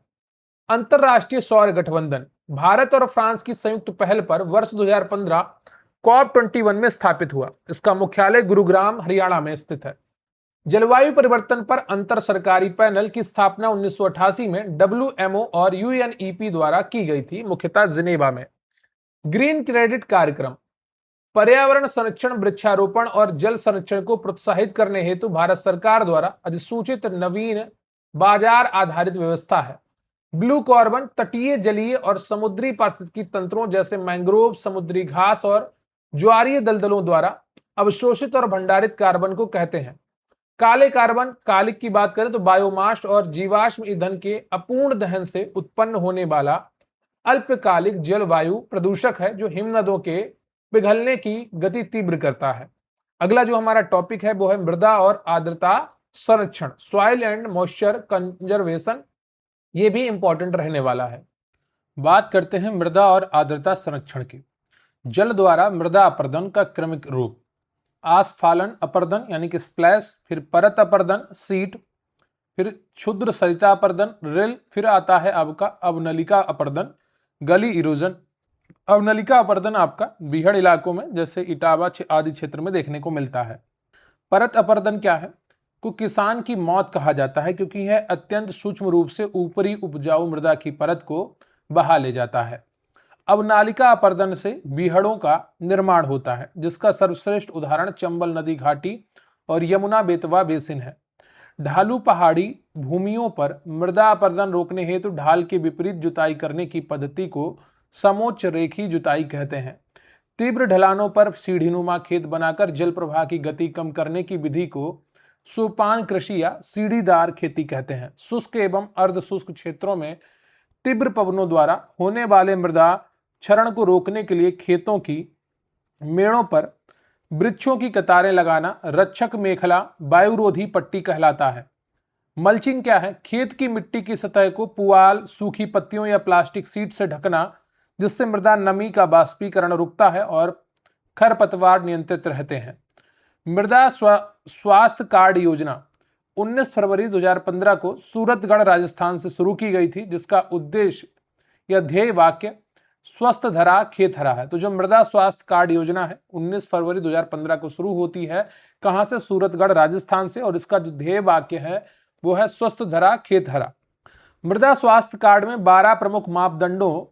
अंतरराष्ट्रीय सौर गठबंधन भारत और फ्रांस की संयुक्त पहल पर वर्ष 2015 COP21 में स्थापित हुआ। इसका मुख्यालय गुरुग्राम हरियाणा में स्थित है। जलवायु परिवर्तन पर अंतर सरकारी पैनल की स्थापना 1988 में WMO और UNEP द्वारा की गई थी, मुख्यतः जिनेवा में। ग्रीन क्रेडिट कार्यक्रम पर्यावरण संरक्षण, वृक्षारोपण और जल संरक्षण को प्रोत्साहित करने हेतु भारत सरकार द्वारा अधिसूचित नवीन बाजार आधारित व्यवस्था है। ब्लू कार्बन तटीय, जलीय और समुद्री पारिस्थितिकी तंत्रों जैसे मैंग्रोव, समुद्री घास और ज्वारीय दलदलों द्वारा अवशोषित और भंडारित कार्बन को कहते हैं। काले कार्बन, कालिक की बात करें तो बायोमास और जीवाश्म ईंधन के अपूर्ण दहन से उत्पन्न होने वाला अल्पकालिक जलवायु प्रदूषक है, जो हिमनदों के पिघलने की गति तीव्र करता है। अगला जो हमारा टॉपिक है वो है मृदा और आर्द्रता संरक्षण, सॉइल एंड मॉइस्चर कंजर्वेशन। ये भी इंपॉर्टेंट रहने वाला है। बात करते हैं मृदा और आर्द्रता संरक्षण की। जल द्वारा मृदा अपर्दन का क्रमिक रूप: आस्फालन अपर्दन यानी कि स्प्लैश, फिर परत अपर्दन सीट, फिर क्षुद्र सरिता अपर्दन रिल, फिर आता है आपका अवनलिका अपर्दन गली इरोजन। अवनलिका अपर्दन आपका बीहड़ इलाकों में जैसे इटावा आदि क्षेत्र में देखने को मिलता है। परत अपर्दन क्या है? को किसान की मौत कहा जाता है क्योंकि यह अत्यंत सूक्ष्म रूप से ऊपरी उपजाऊ मृदा की परत को बहा ले जाता है। अवनालिका अपर्दन से बीहड़ों का निर्माण होता है, जिसका सर्वश्रेष्ठ उदाहरण चंबल नदी घाटी और यमुना बेतवा बेसिन है। ढालू पहाड़ी भूमियों पर मृदा अपर्दन रोकने हेतु ढाल के विपरीत जुताई करने की पद्धति को समोच्च रेखी जुताई कहते हैं। तीव्र ढलानों पर सीढ़ीनुमा खेत बनाकर जल प्रवाह की गति कम करने की विधि को सोपान कृषि या सीढ़ीदार खेती कहते हैं। शुष्क एवं अर्ध शुष्क क्षेत्रों में तीव्र पवनों द्वारा होने वाले मृदा क्षरण को रोकने के लिए खेतों की मेड़ों पर वृक्षों की कतारें लगाना रक्षक मेखला वायुरोधी पट्टी कहलाता है। मल्चिंग क्या है? खेत की मिट्टी की सतह को पुआल, सूखी पत्तियों या प्लास्टिक सीट से ढकना, जिससे मृदा नमी का बाष्पीकरण रुकता है और खरपतवार नियंत्रित रहते हैं। मृदा स्वास्थ्य कार्ड योजना 19 फरवरी 2015 को सूरतगढ़ राजस्थान से शुरू की गई थी, जिसका उद्देश्य या ध्येय वाक्य स्वस्थ धरा खेत हरा है। तो जो मृदा स्वास्थ्य कार्ड योजना है 19 फरवरी 2015 को शुरू होती है, कहां से? सूरतगढ़ राजस्थान से, और इसका जो ध्येय वाक्य है वो है स्वस्थ धरा खेत हरा। मृदा स्वास्थ्य कार्ड में 12 प्रमुख मापदंडों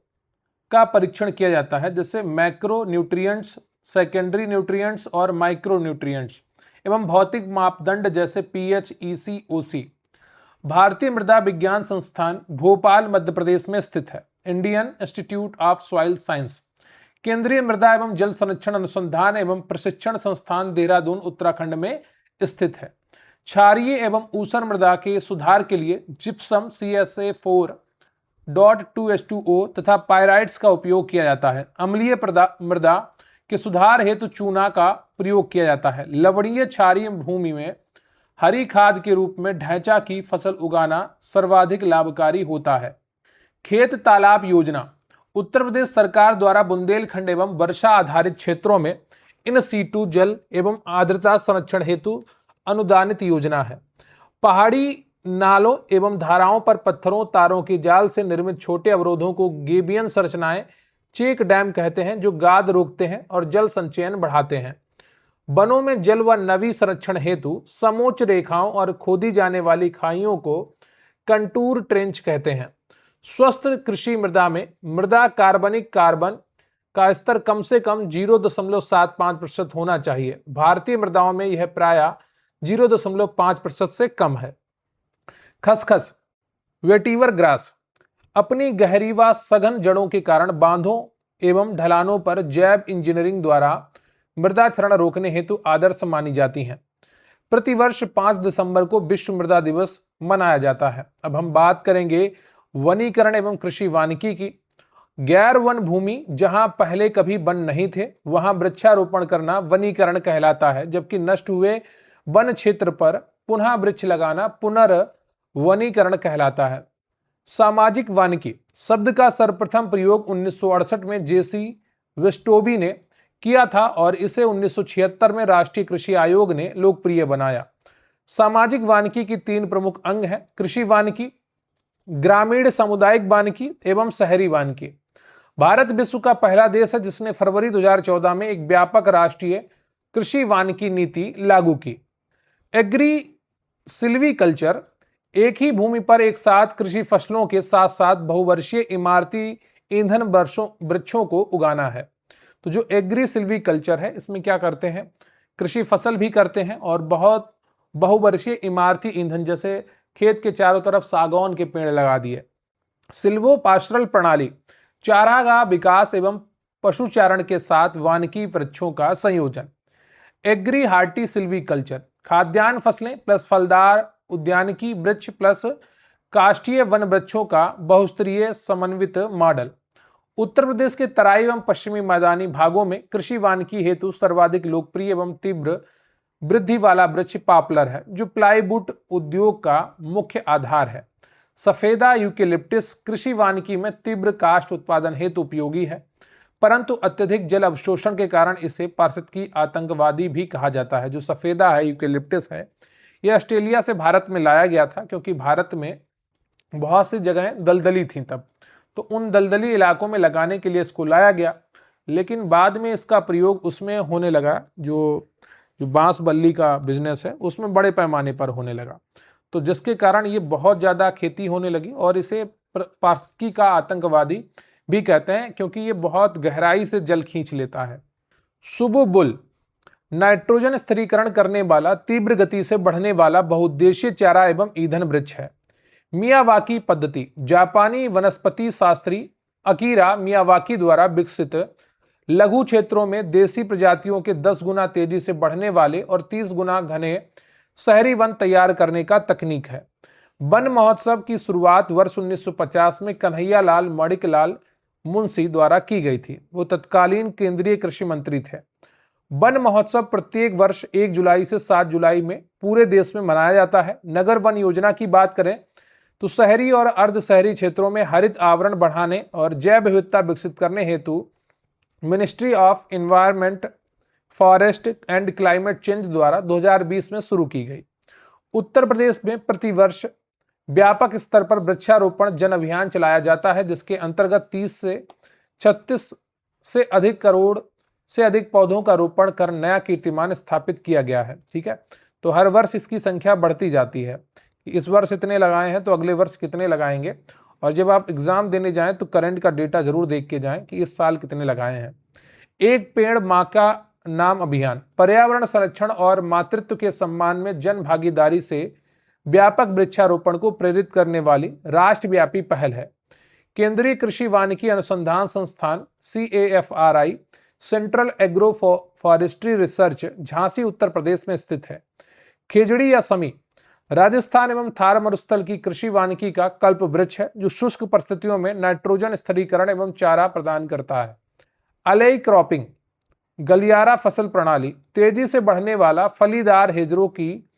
का परीक्षण किया जाता है, जैसे मैक्रो न्यूट्रिएंट्स, सेकेंडरी न्यूट्रिएंट्स और माइक्रो न्यूट्रिएंट्स, एवं भौतिक मापदंड जैसे पीएच, ईसी, ओसी। भारतीय मृदा विज्ञान संस्थान भोपाल मध्य प्रदेश में स्थित है। Indian institute of soil science, केंद्रीय मृदा एवं जल संरक्षण अनुसंधान एवं प्रशिक्षण संस्थान देहरादून उत्तराखंड में स्थित है। क्षारीय एवं ऊसर मृदा के सुधार के लिए जिप्सम CSA4.2H2O तथा पायराइट्स का उपयोग किया जाता है। अम्लीय मृदा के सुधार हेतु चूना का प्रयोग किया जाता है। लवणीय क्षारीय भूमि में हरी खाद के रूप में ढैंचा की फसल उगाना सर्वाधिक लाभकारी होता है। खेत तालाब योजना उत्तर प्रदेश सरकार द्वारा बुंदेलखंड एवं वर्षा आधारित क्षेत्रों में इन सीटू जल एवं आर्द्रता संरक्षण हेतु अनुदानित योजना है। पहाड़ी नालों एवं धाराओं पर पत्थरों, तारों के जाल से निर्मित छोटे अवरोधों को गेबियन संरचनाएं चेक डैम कहते हैं, जो गाद रोकते हैं और जल संचयन बढ़ाते हैं। वनों में जल व नवी संरक्षण हेतु समोच्च रेखाओं और खोदी जाने वाली खाइयों को कंटूर ट्रेंच कहते हैं। स्वस्थ कृषि मृदा में मृदा कार्बनिक कार्बन का स्तर कम से कम 0.75% होना चाहिए। भारतीय मृदाओं में यह प्रायः 0.5% से कम है। खसखस वेटिवर ग्रास अपनी गहरी व सघन जड़ों के कारण बांधों एवं ढलानों पर जैव इंजीनियरिंग द्वारा मृदा क्षरण रोकने हेतु आदर्श मानी जाती हैं। प्रतिवर्ष 5 दिसंबर को विश्व मृदा दिवस मनाया जाता है। अब हम बात करेंगे वनीकरण एवं कृषि वानिकी की। गैर वन भूमि जहां पहले कभी वन नहीं थे, वहां वृक्षारोपण करना वनीकरण कहलाता है, जबकि नष्ट हुए वन क्षेत्र पर पुनः वृक्ष लगाना पुनर्वनीकरण कहलाता है। सामाजिक वानिकी शब्द का सर्वप्रथम प्रयोग 1968 में जेसी वेस्टोबी ने किया था और इसे 1976 में राष्ट्रीय कृषि आयोग ने लोकप्रिय बनाया। सामाजिक वानिकी की 3 प्रमुख अंग हैं: कृषि वानिकी, ग्रामीण सामुदायिक वानिकी एवं शहरी वानिकी। भारत विश्व का पहला देश है जिसने फरवरी 2014 में एक व्यापक राष्ट्रीय कृषि वानिकी नीति लागू की। एग्री सिल्वीकल्चर एक ही भूमि पर एक साथ कृषि फसलों के साथ साथ बहुवर्षीय इमारती ईंधन वृक्षों को उगाना है। तो जो एग्री सिल्वीकल्चर है, इसमें क्या करते हैं? कृषि फसल भी करते हैं और बहुत बहुवर्षीय इमारती ईंधन, जैसे खेत के चारों तरफ सागौन के पेड़ लगा दिए। सिल्वो पास्टरल प्रणाली चारागाह विकास एवं पशुचारण के साथ वानिकी वृक्षों का संयोजन। एग्री हार्टी सिल्वीकल्चर खाद्यान्न फसलें प्लस फलदार उद्यानिकी वृक्ष प्लस काष्ठीय वन वृक्षों का बहुस्तरीय समन्वित मॉडल। उत्तर प्रदेश के तराई एवं पश्चिमी मैदानी भागों में कृषि वानिकी हेतु सर्वाधिक लोकप्रिय एवं तीव्र वृद्धि वाला वृक्ष पॉपुलर है, जो प्लाईवुड उद्योग का मुख्य आधार है। सफेदा यूकेलिप्टिस कृषि वानिकी में तीव्र काष्ठ उत्पादन हेतु उपयोगी है, परंतु अत्यधिक जल अवशोषण के कारण इसे पारिस्थितिकी आतंकवादी भी कहा जाता है। जो सफेदा है, यूकेलिप्टिस है, यह ऑस्ट्रेलिया से भारत में लाया गया था क्योंकि भारत में बहुत सी जगहें दलदली थीं तब, तो उन दलदली इलाकों में लगाने के लिए इसको लाया गया, लेकिन बाद में इसका प्रयोग उसमें होने लगा, जो जो बांस बल्ली का बिजनेस है उसमें बड़े पैमाने पर होने लगा, तो जिसके कारण ये बहुत ज़्यादा खेती होने लगी और इसे पार्की का आतंकवादी भी कहते हैं, क्योंकि ये बहुत गहराई से जल खींच लेता है। सुबुबुल नाइट्रोजन स्थिरीकरण करने वाला, तीव्र गति से बढ़ने वाला बहुउद्देशीय चारा एवं ईंधन वृक्ष है। मियावाकी पद्धति जापानी वनस्पति शास्त्री अकीरा मियावाकी द्वारा विकसित लघु क्षेत्रों में देसी प्रजातियों के 10 गुना तेजी से बढ़ने वाले और 30 गुना घने शहरी वन तैयार करने का तकनीक है। वन महोत्सव की शुरुआत वर्ष 1950 में कन्हैया लाल मणिकलाल मुंशी द्वारा की गई थी। वो तत्कालीन केंद्रीय कृषि मंत्री थे। वन महोत्सव प्रत्येक वर्ष 1 जुलाई से 7 जुलाई में पूरे देश में मनाया जाता है। नगर वन योजना की बात करें तो शहरी और अर्ध शहरी क्षेत्रों में हरित आवरण बढ़ाने और जैव विविधता विकसित करने हेतु ministry of environment, forest and climate change द्वारा 2020 में शुरू की गई। उत्तर प्रदेश में प्रतिवर्ष व्यापक स्तर पर वृक्षारोपण जन अभियान चलाया जाता है, जिसके अंतर्गत 30 से 36 से अधिक करोड़ से अधिक पौधों का रोपण कर नया कीर्तिमान स्थापित किया गया है। ठीक है, तो हर वर्ष इसकी संख्या बढ़ती जाती है कि इस वर्ष इतने लगाए हैं तो अगले वर्ष कितने लगाएंगे, और जब आप एग्जाम देने जाएं तो करंट का डेटा जरूर देख के जाएं कि इस साल कितने लगाए हैं। एक पेड़ मां का नाम अभियान पर्यावरण संरक्षण और मातृत्व के सम्मान में जन भागीदारी से व्यापक वृक्षारोपण को प्रेरित करने वाली राष्ट्रव्यापी पहल है। केंद्रीय कृषि वानिकी अनुसंधान संस्थान CAFRI central agro forestry research Jhansi Uttar Pradesh में स्थित है। खेजड़ी या समी राजस्थान एवं थार मरुस्थल की कृषि वानिकी का कल्प वृक्ष है, जो शुष्क परिस्थितियों में नाइट्रोजन स्थिरीकरण एवं चारा प्रदान करता है। अलेई क्रॉपिंग गलियारा फसल प्रणाली तेजी से बढ़ने वाला फलीदार हेजरों की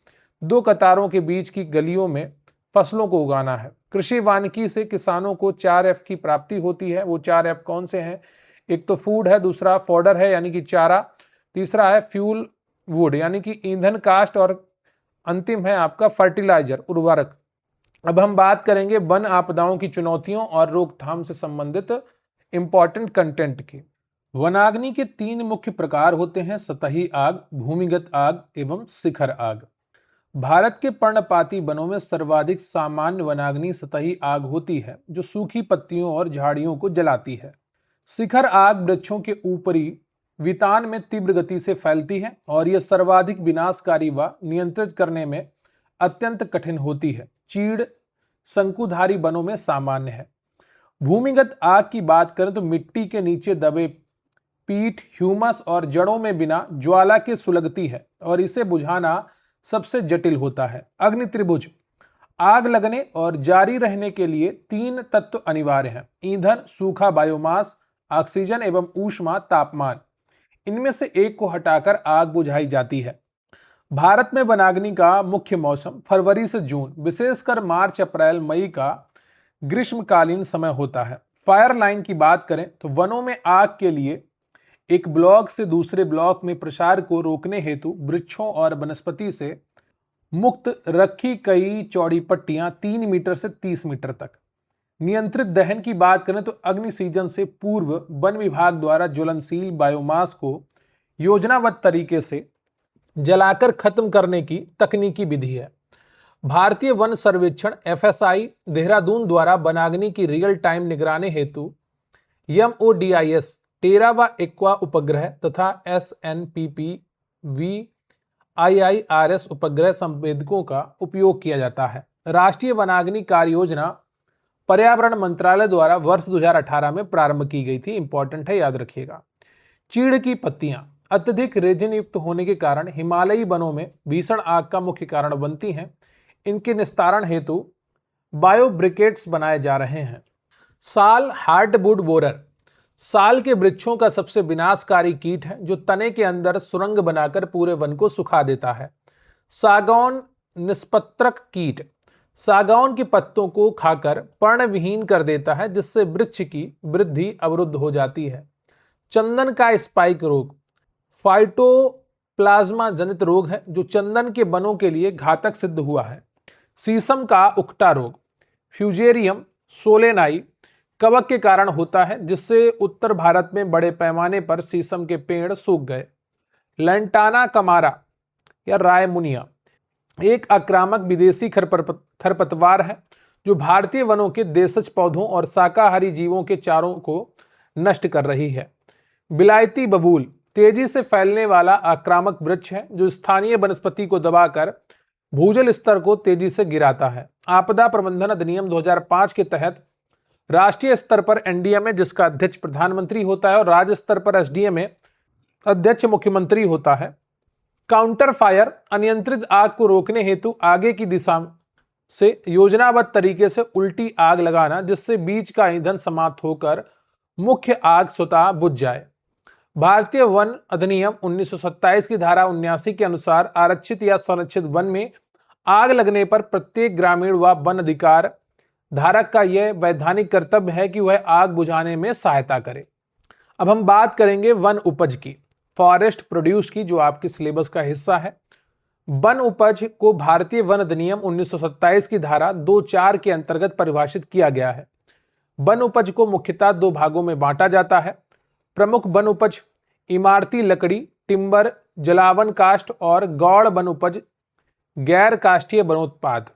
2 कतारों के बीच की गलियों में फसलों को उगाना है। कृषि वानिकी से किसानों को 4F की प्राप्ति होती है। वो 4F कौन से हैं? एक तो फूड है, दूसरा फॉडर है यानी कि चारा, तीसरा है फ्यूल वुड यानी कि ईंधन कास्ट, और अंतिम है आपका फर्टिलाइजर उर्वरक। अब हम बात करेंगे वन आपदाओं की चुनौतियों और रोकथाम से संबंधित इंपॉर्टेंट कंटेंट की। वनाग्नि के 3 मुख्य प्रकार होते हैं: सतही आग, भूमिगत आग एवं शिखर आग। भारत के पर्णपाती वनों में सर्वाधिक सामान्य वनाग्नि सतही आग होती है, जो सूखी पत्तियों और झाड़ियों को जलाती है। शिखर आग वृक्षों के ऊपरी वितान में तीव्र गति से फैलती है और यह सर्वाधिक विनाशकारी व नियंत्रित करने में अत्यंत कठिन होती है। चीड़ शंकुधारी वनों में सामान्य है। भूमिगत आग की बात करें तो मिट्टी के नीचे दबे पीठ, ह्यूमस और जड़ों में बिना ज्वाला के सुलगती है और इसे बुझाना सबसे जटिल होता है। अग्नि त्रिभुज आग लगने और जारी रहने के लिए 3 तत्व अनिवार्य हैं: ईंधन, सूखा बायोमास, ऑक्सीजन एवं ऊष्मा तापमान। इनमें से एक को हटाकर आग बुझाई जाती है। भारत में वनाग्नि का मुख्य मौसम फरवरी से जून, विशेषकर मार्च, अप्रैल, मई का ग्रीष्मकालीन समय होता है। फायर लाइन की बात करें तो वनों में आग के लिए एक ब्लॉक से दूसरे ब्लॉक में प्रसार को रोकने हेतु वृक्षों और वनस्पति से मुक्त रखी कई चौड़ी पट्टियां 3 मीटर से 30 मीटर तक। नियंत्रित दहन की बात करें तो अग्नि सीजन से पूर्व वन विभाग द्वारा ज्वलनशील बायोमास को योजनाबद्ध तरीके से जलाकर खत्म करने की तकनीकी विधि है। भारतीय वन सर्वेक्षण FSI देहरादून द्वारा वनाग्नि की रियल टाइम निगरानी हेतु MODIS, टेरा व एक्वा उपग्रह तथा SNPP VIIRS उपग्रह संवेदकों का उपयोग किया जाता है। राष्ट्रीय वनाग्नि कार्य योजना पर्यावरण मंत्रालय द्वारा वर्ष 2018 में प्रारंभ की गई थी। इंपॉर्टेंट है, याद रखिएगा। चीड़ की पत्तियां अत्यधिक रेजिन युक्त होने के कारण हिमालयी वनों में भीषण आग का मुख्य कारण बनती हैं। इनके निस्तारण हेतु बायो ब्रिकेट्स बनाए जा रहे हैं। साल हार्डवुड बोरर साल के वृक्षों का सबसे विनाशकारी कीट है, जो तने के अंदर सुरंग बनाकर पूरे वन को सुखा देता है। सागौन निष्पत्रक कीट सागौन के पत्तों को खाकर पर्णविहीन कर देता है, जिससे वृक्ष की वृद्धि अवरुद्ध हो जाती है। चंदन का स्पाइक रोग फाइटोप्लाज्मा जनित रोग है, जो चंदन के वनों के लिए घातक सिद्ध हुआ है। शीशम का उकटा रोग फ्यूजेरियम सोलेनाई कवक के कारण होता है, जिससे उत्तर भारत में बड़े पैमाने पर शीशम के पेड़ सूख गए। लैंटाना कमारा या रायमुनिया एक आक्रामक विदेशी खरपतवार है जो भारतीय वनों के देशज पौधों और शाकाहारी जीवों के चारों को नष्ट कर रही है। विलायती बबूल तेजी से फैलने वाला आक्रामक वृक्ष है जो स्थानीय वनस्पति को दबाकर भूजल स्तर को तेजी से गिराता है। आपदा प्रबंधन अधिनियम 2005 के तहत राष्ट्रीय स्तर पर एनडीएमए, जिसका अध्यक्ष प्रधानमंत्री होता है, और राज्य स्तर पर एसडीएमए अध्यक्ष मुख्यमंत्री होता है। काउंटर फायर अनियंत्रित आग को रोकने हेतु आगे की दिशा से योजनाबद्ध तरीके से उल्टी आग लगाना, जिससे बीच का ईंधन समाप्त होकर मुख्य आग स्वतः बुझ जाए। भारतीय वन अधिनियम 1927 की धारा 79 के अनुसार आरक्षित या संरक्षित वन में आग लगने पर प्रत्येक ग्रामीण व वन अधिकार धारक का यह वैधानिक कर्तव्य है कि वह आग बुझाने में सहायता करे। अब हम बात करेंगे वन उपज की, फॉरेस्ट प्रोड्यूस की, जो आपके सिलेबस का हिस्सा है। वन उपज को भारतीय वन अधिनियम 1927 की धारा 2(4) के अंतर्गत परिभाषित किया गया है। वन उपज को मुख्यतः दो भागों में बांटा जाता है। प्रमुख वन उपज इमारती लकड़ी, टिम्बर, जलावन काष्ठ और गौड़ वन उपज गैर काष्ठीय वनोत्पाद।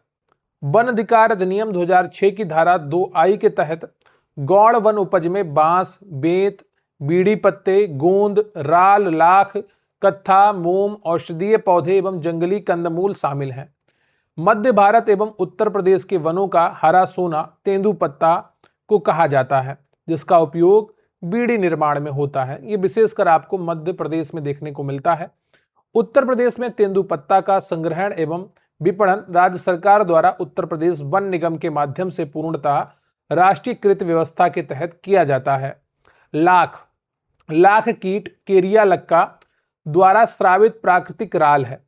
वन अधिकार अधिनियम 2006 की धारा 2(I) के तहत गौड़ वन उपज में बांस, बेंत, बीड़ी पत्ते, गोंद, राल, लाख, कत्था, मोम, औषधीय पौधे एवं जंगली कंदमूल शामिल हैं। मध्य भारत एवं उत्तर प्रदेश के वनों का हरा सोना तेंदुपत्ता को कहा जाता है, जिसका उपयोग बीड़ी निर्माण में होता है। ये विशेषकर आपको मध्य प्रदेश में देखने को मिलता है। उत्तर प्रदेश में तेंदुपत्ता का संग्रहण एवं विपणन राज्य सरकार द्वारा उत्तर प्रदेश वन निगम के माध्यम से पूर्णतः राष्ट्रीयकृत व्यवस्था के तहत किया जाता है। लाख कीट केरिया लक्का द्वारा स्रावित प्राकृतिक राल है,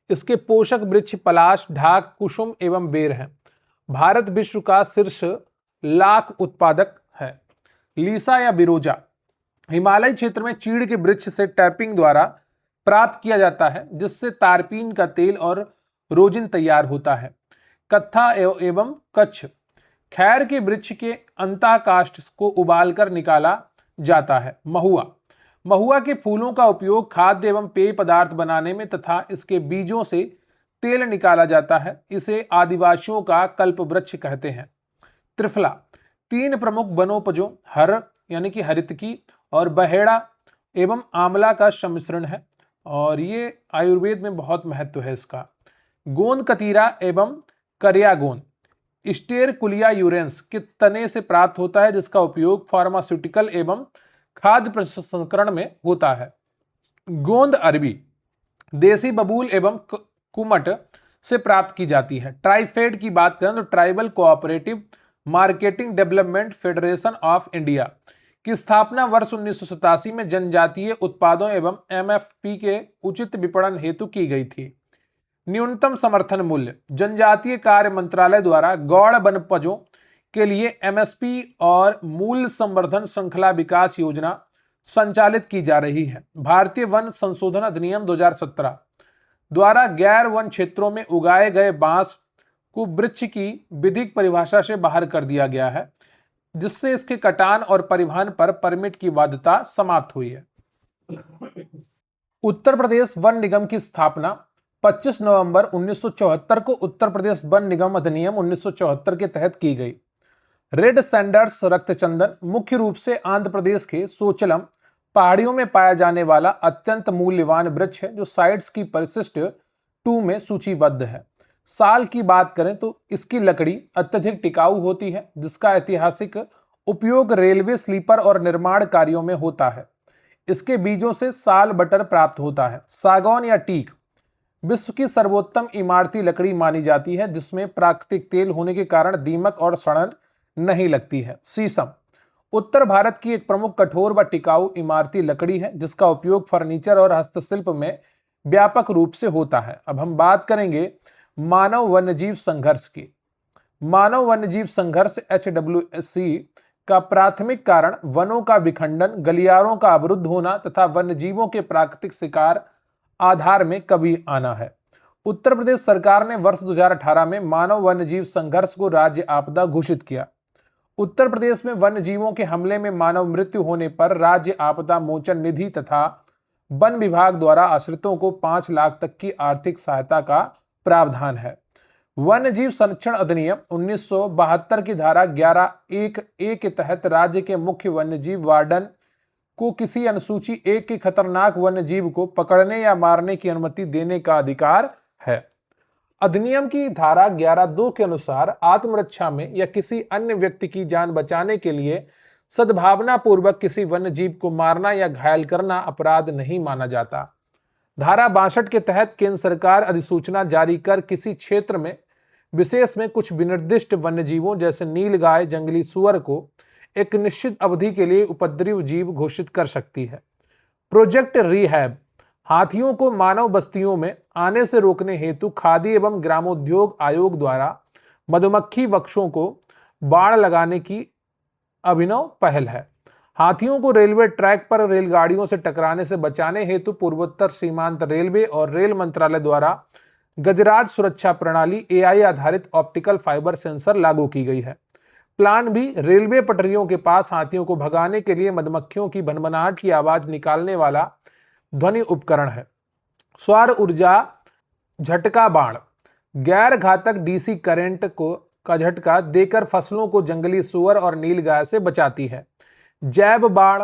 इसके पोषक वृक्ष पलाश, ढाक, कुसुम एवं बेर हैं। भारत विश्व का शीर्ष लाख उत्पादक है। लीसा या बिरोजा हिमालय क्षेत्र में चीड़ के वृक्ष से टैपिंग द्वारा प्राप्त किया जाता है, जिससे तारपीन का तेल और रोजिन तैयार होता है। कत्था एवं कच्छ खैर के वृक्ष के अंतःकाष्ठ को उबालकर निकाला जाता है। महुआ के फूलों का उपयोग खाद्य एवं पेय पदार्थ बनाने में तथा इसके बीजों से तेल निकाला जाता है। इसे आदिवासियों का कल्प वृक्ष कहते हैं। त्रिफला 3 प्रमुख वनोपजों हर यानी कि हरितकी और बहेड़ा एवं आंवला का सम्मिश्रण है और ये आयुर्वेद में बहुत महत्व है इसका। गोंद कतीरा एवं करिया गोंद स्टेरकुलिया यूरेंस के तने से प्राप्त होता है, जिसका उपयोग फार्मास्यूटिकल एवं खाद्य प्रसंस्करण में होता है। गोंद अरबी देसी बबूल एवं कुमट से प्राप्त की जाती है। ट्राइफेड की बात करें तो tribal cooperative marketing development federation of India की स्थापना वर्ष 1987 में जनजातीय उत्पादों एवं एमएफपी के उचित विपणन हेतु की गई थी। न्यूनतम समर्थन मूल्य जनजातीय कार्य मंत्रालय द्वारा गौड़ वनोपजों के लिए एमएसपी और मूल्य संवर्धन श्रृंखला विकास योजना संचालित की जा रही है। भारतीय वन संशोधन अधिनियम 2017 द्वारा गैर वन क्षेत्रों में उगाए गए बांस को वृक्ष की विधिक परिभाषा से बाहर कर दिया गया है, जिससे इसके कटान और परिवहन पर परमिट की बाध्यता समाप्त हुई है। उत्तर प्रदेश वन निगम की स्थापना 25 नवंबर 1974 को उत्तर प्रदेश वन निगम अधिनियम 1974 के तहत की गई। रेड सैंडर्स रक्तचंदन मुख्य रूप से आंध्र प्रदेश के सोचलम पहाड़ियों में पाया जाने वाला अत्यंत मूल्यवान वृक्ष है, जो साइट्स की परिशिष्ट 2 में सूचीबद्ध है। साल की बात करें तो इसकी लकड़ी अत्यधिक टिकाऊ होती है, जिसका ऐतिहासिक उपयोग रेलवे स्लीपर और निर्माण कार्यों में होता है। इसके बीजों से साल बटर प्राप्त होता है। सागौन या टीक विश्व की सर्वोत्तम इमारती लकड़ी मानी जाती है, जिसमें प्राकृतिक तेल होने के कारण दीमक और सड़न नहीं लगती है। शीशम उत्तर भारत की एक प्रमुख कठोर व टिकाऊ इमारती लकड़ी है, जिसका उपयोग फर्नीचर और हस्तशिल्प में व्यापक रूप से होता है। अब हम बात करेंगे मानव वन्यजीव संघर्ष की। मानव वन्यजीव संघर्ष HWC का प्राथमिक कारण वनों का विखंडन, गलियारों का अवरुद्ध होना तथा वन्यजीवों के प्राकृतिक शिकार आधार में कभी आना है। उत्तर प्रदेश सरकार ने वर्ष 2018 में मानव वन्यजीव संघर्ष को राज्य आपदा घोषित किया। उत्तर प्रदेश में वन्य जीवों के हमले में मानव मृत्यु होने पर राज्य आपदा मोचन निधि तथा वन विभाग द्वारा आश्रितों को 5 लाख तक की आर्थिक सहायता का प्रावधान है। वन्य जीव संरक्षण अधिनियम 1972 की धारा 11(1)(a) के तहत राज्य के मुख्य वन्य जीव वार्डन को किसी अनुसूची 1 के खतरनाक वन्य जीव को पकड़ने या मारने की अनुमति देने का अधिकार है। अधिनियम की धारा 11(2) के अनुसार आत्मरक्षा में या किसी अन्य व्यक्ति की जान बचाने के लिए सद्भावना पूर्वक किसी वन्य जीव को मारना या घायल करना अपराध नहीं माना जाता। धारा 62 के तहत केंद्र सरकार अधिसूचना जारी कर किसी क्षेत्र में विशेष में कुछ विनिर्दिष्ट वन्य जीवों जैसे नीलगाय, जंगली सुअर को एक निश्चित अवधि के लिए उपद्रवी जीव घोषित कर सकती है। प्रोजेक्ट रिहैब हाथियों को मानव बस्तियों में आने से रोकने हेतु खादी एवं ग्रामोद्योग आयोग द्वारा मधुमक्खी वक्षों को बाड़ लगाने की अभिनव पहल है। हाथियों को रेलवे ट्रैक पर रेलगाड़ियों से टकराने से बचाने हेतु पूर्वोत्तर सीमांत रेलवे और रेल मंत्रालय द्वारा गजराज सुरक्षा प्रणाली AI आधारित ऑप्टिकल फाइबर सेंसर लागू की गई है। प्लान भी रेलवे पटरियों के पास हाथियों को भगाने के लिए मधुमक्खियों की भनभनाहट की आवाज निकालने वाला ध्वनि उपकरण है। सौर ऊर्जा झटका बाण गैर घातक DC करंट का झटका देकर फसलों को जंगली सुअर और नीलगाय से बचाती है। जैव बाण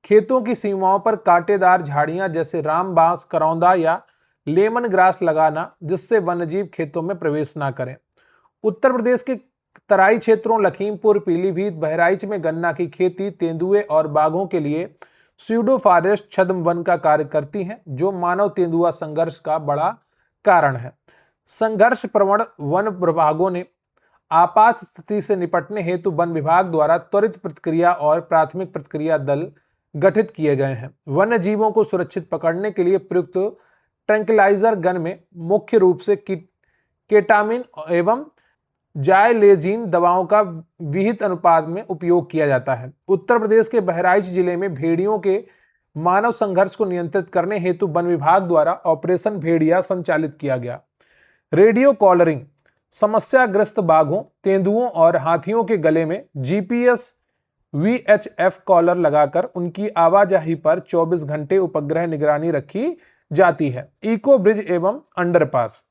खेतों की सीमाओं पर कांटेदार झाड़ियां जैसे रामबांस, करौंदा या लेमन ग्रास लगाना जिससे वन्यजीव खेतों में प्रवेश ना करें। उत्तर प्रदेश के तराई क्षेत्रों लखीमपुर, पीलीभीत, बहराइच में गन्ना की खेती तेंदुए और बाघों के लिए स्यूडो फॉरेस्ट छद्म वन का कार्य करती हैं, जो मानव तेंदुआ संघर्ष का बड़ा कारण है। संघर्ष प्रवण वन विभागों ने आपात स्थिति से निपटने हेतु वन विभाग द्वारा त्वरित प्रतिक्रिया और प्राथमिक प्रतिक्रिया दल गठित किए गए हैं। वन्य जीवों को सुरक्षित पकड़ने के लिए प्रयुक्त ट्रैंक्विलाइजर गन में मुख्य रूप से केटामिन एवं जायलेजिन दवाओं का विहित अनुपात में उपयोग किया जाता है। उत्तर प्रदेश के बहराइच जिले में भेड़ियों के मानव संघर्ष को नियंत्रित करने हेतु वन विभाग द्वारा ऑपरेशन भेड़िया संचालित किया गया। रेडियो कॉलरिंग समस्याग्रस्त बाघों, तेंदुओं और हाथियों के गले में GPS VHF कॉलर लगाकर उनकी आवाजाही पर 24 घंटे उपग्रह निगरानी रखी जाती है। इको ब्रिज एवं अंडरपास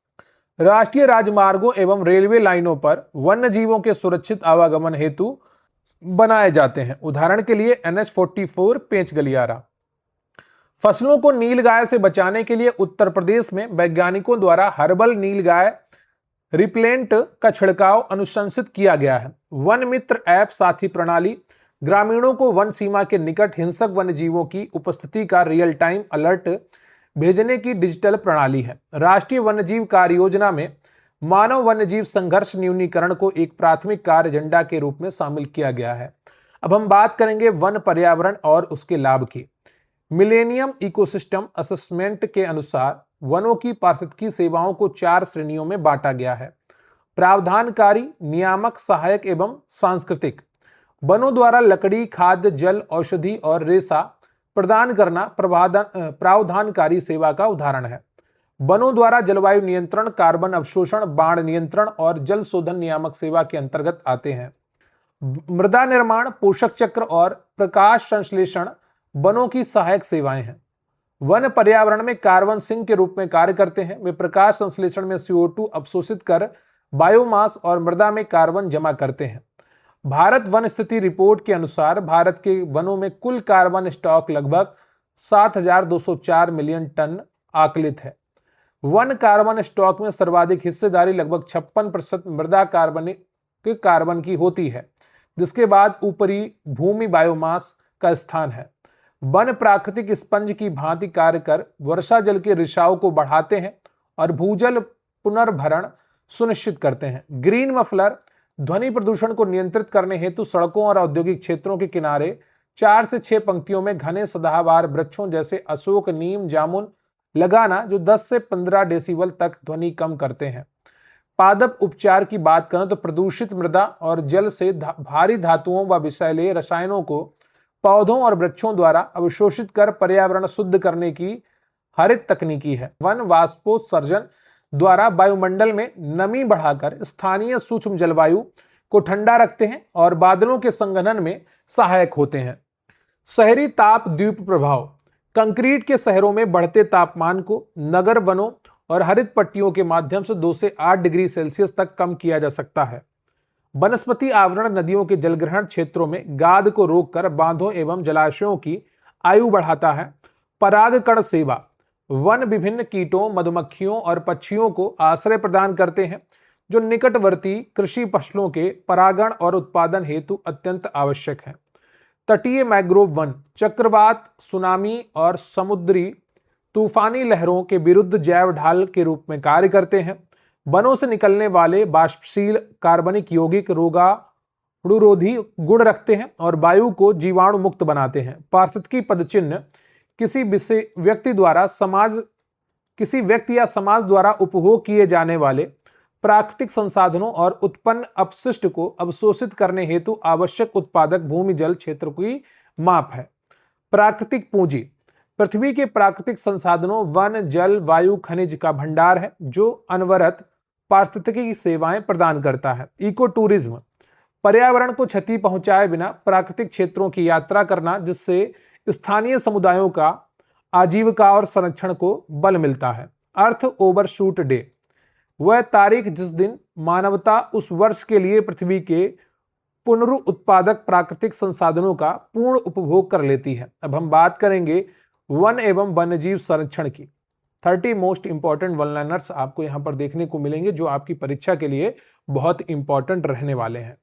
राष्ट्रीय राजमार्गों एवं रेलवे लाइनों पर वन्य जीवों के सुरक्षित आवागमन हेतु बनाए जाते हैं। उदाहरण के लिए NH44 पेंच गलियारा। फसलों को नीलगाय से बचाने के लिए उत्तर प्रदेश में वैज्ञानिकों द्वारा हर्बल नीलगाय रिप्लेंट का छिड़काव अनुशंसित किया गया है। वन मित्र ऐप साथी प्रणाली ग्रामीणों को वन सीमा के निकट हिंसक वन्य जीवों की उपस्थिति का रियल टाइम अलर्ट भेजने की डिजिटल प्रणाली है। राष्ट्रीय वन्यजीव कार्य योजना में मानव वन्यजीव संघर्ष न्यूनीकरण को एक प्राथमिक कार्य एजेंडा के रूप में शामिल किया गया है। अब हम बात करेंगे वन पर्यावरण और उसके लाभ की। मिलेनियम इकोसिस्टम असेसमेंट के अनुसार वनों की पारिस्थितिकी सेवाओं को 4 श्रेणियों में बांटा गया है। प्रावधानकारी, नियामक, सहायक एवं सांस्कृतिक। वनों द्वारा लकड़ी, खाद्य, जल, औषधि और रेशा प्रदान करना प्रावधानकारी सेवा का उदाहरण है। वनों द्वारा जलवायु नियंत्रण, कार्बन अवशोषण, बाढ़ नियंत्रण और जल शोधन नियामक सेवा के अंतर्गत आते हैं। मृदा निर्माण, पोषक चक्र और प्रकाश संश्लेषण वनों की सहायक सेवाएं हैं। वन पर्यावरण में कार्बन सिंक के रूप में कार्य करते हैं। वे प्रकाश संश्लेषण में CO2 अवशोषित कर बायोमास और मृदा में कार्बन जमा करते हैं। भारत वन स्थिति रिपोर्ट के अनुसार भारत के वनों में कुल कार्बन स्टॉक लगभग 7,204 मिलियन टन आकलित है। वन कार्बन स्टॉक में सर्वाधिक हिस्सेदारी लगभग 56% मृदा कार्बन की होती है, जिसके बाद ऊपरी भूमि बायोमास का स्थान है। वन प्राकृतिक स्पंज की भांति कार्य कर वर्षा जल के रिसाव को बढ़ाते हैं और भूजल पुनर्भरण सुनिश्चित करते हैं। ग्रीन मफलर ध्वनि प्रदूषण को नियंत्रित करने हेतु सड़कों और औद्योगिक क्षेत्रों के किनारे 4 से 6 पंक्तियों में घने सदाबहार वृक्षों जैसे अशोक, नीम, जामुन लगाना, जो 10 से 15 डेसिबल तक ध्वनि कम करते हैं। पादप उपचार की बात करें तो प्रदूषित मृदा और जल से भारी धातुओं व विषैले रसायनों को पौधों और वृक्षों द्वारा अवशोषित कर पर्यावरण शुद्ध करने की हरित तकनीकी है। वन वाष्पोत्सर्जन द्वारा वायुमंडल में नमी बढ़ाकर स्थानीय सूक्ष्म जलवायु को ठंडा रखते हैं और बादलों के संघनन में सहायक होते हैं। शहरी ताप द्वीप प्रभाव। कंक्रीट के शहरों में बढ़ते तापमान को नगर वनों और हरित पट्टियों के माध्यम से 2 से 8 डिग्री सेल्सियस तक कम किया जा सकता है। वनस्पति आवरण नदियों के जलग्रहण क्षेत्रों में गाद को रोककर बांधों एवं जलाशयों की आयु बढ़ाता है। परागकण सेवा। वन विभिन्न कीटों, मधुमक्खियों और पक्षियों को आश्रय प्रदान करते हैं, जो निकटवर्ती कृषि फसलों के परागण और उत्पादन हेतु अत्यंत आवश्यक है। तटीय मैंग्रोव वन चक्रवात, सुनामी और समुद्री तूफानी लहरों के विरुद्ध जैव ढाल के रूप में कार्य करते हैं। वनों से निकलने वाले बाष्पशील कार्बनिक यौगिक रोगाणुरोधी गुण रखते हैं और वायु को जीवाणु मुक्त बनाते हैं। पारिस्थितिकी पदचिह्न किसी व्यक्ति या समाज द्वारा उपभोग किए जाने वाले प्राकृतिक संसाधनों और उत्पन्न अपशिष्ट को अवशोषित करने हेतु आवश्यक उत्पादक भूमि जल क्षेत्र की माप है। प्राकृतिक पूंजी पृथ्वी के प्राकृतिक संसाधनों वन, जल, वायु, खनिज का भंडार है, जो अनवरत पारिस्थितिकी सेवाएं प्रदान करता है। इको टूरिज्म पर्यावरण को क्षति पहुंचाए बिना प्राकृतिक क्षेत्रों की यात्रा करना, जिससे स्थानीय समुदायों का आजीविका और संरक्षण को बल मिलता है। अर्थ ओवरशूट डे वह तारीख जिस दिन मानवता उस वर्ष के लिए पृथ्वी के पुनरुत्पादक प्राकृतिक संसाधनों का पूर्ण उपभोग कर लेती है। अब हम बात करेंगे वन एवं वन्यजीव संरक्षण की। 30 मोस्ट इंपॉर्टेंट वन लाइनर्स आपको यहां पर देखने को मिलेंगे, जो आपकी परीक्षा के लिए बहुत इंपॉर्टेंट रहने वाले हैं।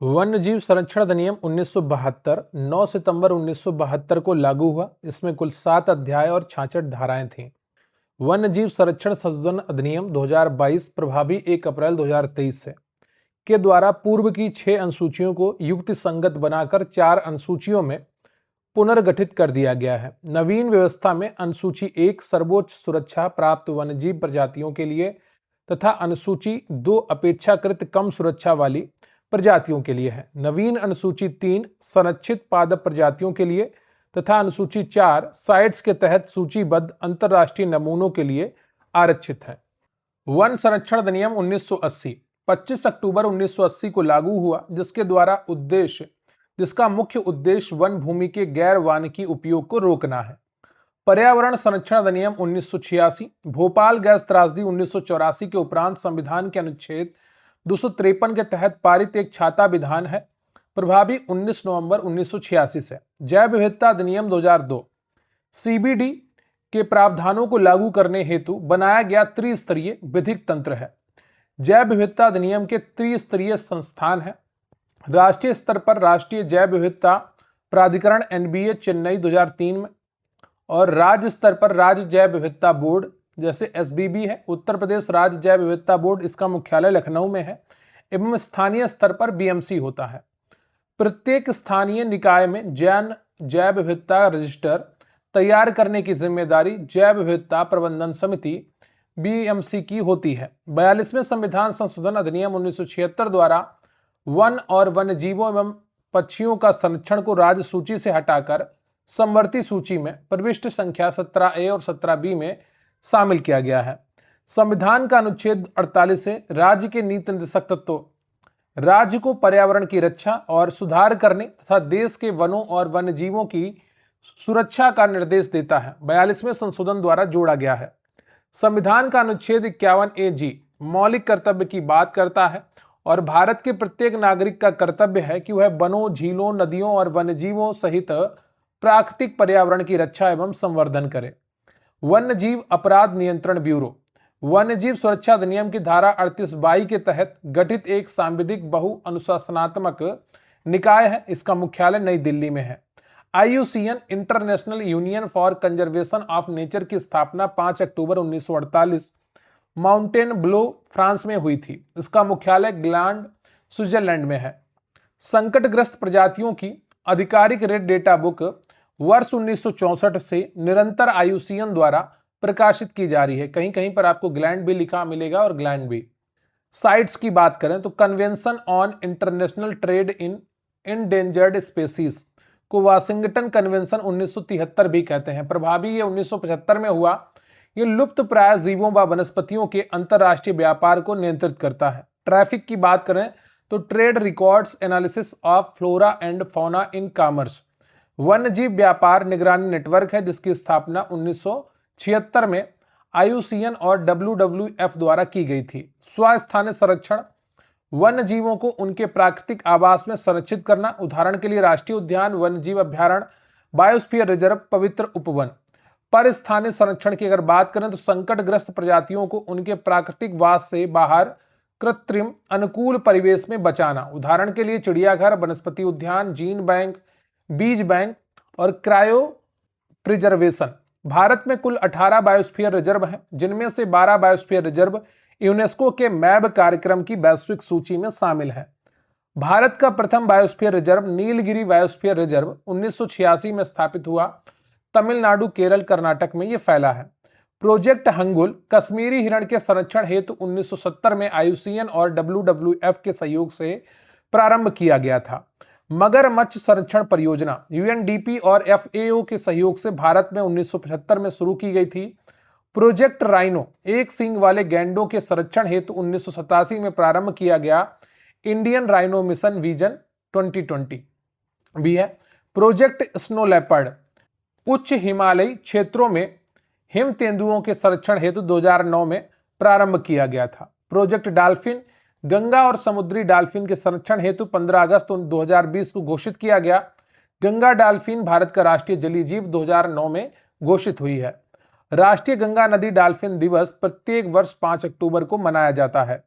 वन्यजीव संरक्षण अधिनियम 1972 9 सितंबर 1972 को लागू हुआ। इसमें कुल 7 अध्याय और 66 धाराएं थीं। वन्यजीव संरक्षण संशोधन अधिनियम 2022 प्रभावी 1 अप्रैल 2023 से के द्वारा पूर्व की 6 अनुसूचियों को युक्ति संगत बनाकर 4 अनुसूचियों में पुनर्गठित कर दिया गया है। नवीन व्यवस्था में अनुसूची 1 सर्वोच्च सुरक्षा प्राप्त वन्यजीव प्रजातियों के लिए तथा अनुसूची 2 अपेक्षाकृत कम सुरक्षा वाली प्रजातियों के लिए है। नवीन अनुसूची 3 संरक्षित पादप प्रजातियों के लिए तथा अनुसूची 4 साइट्स के तहत सूचीबद्ध अंतर्राष्ट्रीय नमूनों के लिए आरक्षित है। वन संरक्षण अधिनियम 1980 25 अक्टूबर 1980 को लागू हुआ, जिसका मुख्य उद्देश्य वन भूमि के गैर वानिकी उपयोग को रोकना है। पर्यावरण संरक्षण अधिनियम 1986 भोपाल गैस त्रासदी 1984 के उपरांत संविधान के अनुच्छेद 253 के तहत पारित एक छाता विधान है, प्रभावी 19 नवंबर 1986 से। जैव विविधता अधिनियम 2002 सीबीडी के प्रावधानों को लागू करने हेतु बनाया गया त्रिस्तरीय विधिक तंत्र है। जैव विविधता अधिनियम के त्रिस्तरीय संस्थान है। राष्ट्रीय स्तर पर राष्ट्रीय जैव विविधता प्राधिकरण एनबीए चेन्नई 2003 में, और राज्य स्तर पर राज्य जैव विविधता बोर्ड जैसे एसबीबी है। उत्तर प्रदेश राज्य जैव विविधता बोर्ड, इसका मुख्यालय लखनऊ में है, एवं स्थानीय स्तर पर बीएमसी होता है। प्रत्येक स्थानीय निकाय में जैव विविधता रजिस्टर तैयार करने की जिम्मेदारी जैव विविधता प्रबंधन समिति बीएमसी की होती है। 42वें संविधान संशोधन अधिनियम 1976 द्वारा वन और वन्यजीवों एवं पक्षियों का संरक्षण को राज्य सूची से हटाकर समवर्ती सूची में प्रविष्ट संख्या 17A और 17B में शामिल किया गया है। संविधान का अनुच्छेद 48 से राज्य के नीति निर्देशक तत्वों राज्य को पर्यावरण की रक्षा और सुधार करने तथा देश के वनों और वन्यजीवों की सुरक्षा का निर्देश देता है। 42वें संशोधन द्वारा जोड़ा गया है। संविधान का अनुच्छेद 51A(g) मौलिक कर्तव्य की बात करता है और भारत के प्रत्येक नागरिक का कर्तव्य है कि वह वनों, झीलों, नदियों और वन्यजीवों सहित प्राकृतिक पर्यावरण की रक्षा एवं संवर्धन करे। वन्यजीव अपराध नियंत्रण ब्यूरो वन्यजीव सुरक्षा अधिनियम की धारा 38(22) के तहत गठित एक सांविधिक बहु अनुशासनात्मक निकाय है। इसका मुख्यालय नई दिल्ली में है। IUCN international union for conservation of nature की स्थापना 5 अक्टूबर 1948 माउंटेन ब्लो फ्रांस में हुई थी। इसका मुख्यालय ग्लैंड स्विट्जरलैंड में है। संकटग्रस्त प्रजातियों की आधिकारिक रेड डेटा बुक वर्ष 1964 से निरंतर IUCN द्वारा प्रकाशित की जा रही है। कहीं कहीं पर आपको ग्लैंड भी लिखा मिलेगा और ग्लैंड भी। साइट्स की बात करें तो convention on international trade in endangered species को वाशिंगटन कन्वेंशन 1973 भी कहते हैं। प्रभावी ये 1975 में हुआ। ये लुप्त प्राय जीवों व वनस्पतियों के अंतर्राष्ट्रीय व्यापार को नियंत्रित करता है। ट्रैफिक की बात करें तो trade records analysis of flora and fauna in commerce वन्यजीव व्यापार निगरानी नेटवर्क है, जिसकी स्थापना 1976 में IUCN और WWF द्वारा की गई थी। स्वस्थानीय संरक्षण, वन्य जीवों को उनके प्राकृतिक आवास में संरक्षित करना, उदाहरण के लिए राष्ट्रीय उद्यान, वन्यजीव अभ्यारण्य, बायोस्फीयर रिजर्व, पवित्र उपवन। पर स्थानीय संरक्षण की अगर बात करें तो संकटग्रस्त प्रजातियों को उनके प्राकृतिक वास से बाहर कृत्रिम अनुकूल परिवेश में बचाना, उदाहरण के लिए चिड़ियाघर, वनस्पति उद्यान, जीन बैंक, बीज बैंक और क्रायो प्रिजर्वेशन। भारत में कुल 18 बायोस्फीयर रिजर्व हैं, जिनमें से 12 बायोस्फीयर रिजर्व यूनेस्को के मैब कार्यक्रम की वैश्विक सूची में शामिल है। भारत का प्रथम biosphere reserve Nilgiri biosphere reserve 1986 में स्थापित हुआ। तमिलनाडु, केरल, कर्नाटक में यह फैला है। प्रोजेक्ट हंगुल कश्मीरी हिरण के संरक्षण हेतु 1970 में IUCN और WWF के सहयोग से प्रारंभ किया गया था। मगरमच्छ संरक्षण परियोजना UNDP और FAO के सहयोग से भारत में 1975 में शुरू की गई थी। प्रोजेक्ट राइनो एक सींग वाले गैंडों के संरक्षण हेतु 1987 में प्रारंभ किया गया। इंडियन राइनो मिशन विजन 2020 भी है। प्रोजेक्ट स्नो लेपर्ड उच्च हिमालयी क्षेत्रों में हिम तेंदुओं के संरक्षण हेतु 2009 में प्रारंभ किया गया था। प्रोजेक्ट डॉल्फिन गंगा और समुद्री डॉल्फिन के संरक्षण हेतु 15 अगस्त 2020 को घोषित किया गया। गंगा डॉल्फिन भारत का राष्ट्रीय जलीय जीव 2009 में घोषित हुई है। राष्ट्रीय गंगा नदी डॉल्फिन दिवस प्रत्येक वर्ष 5 अक्टूबर को मनाया जाता है।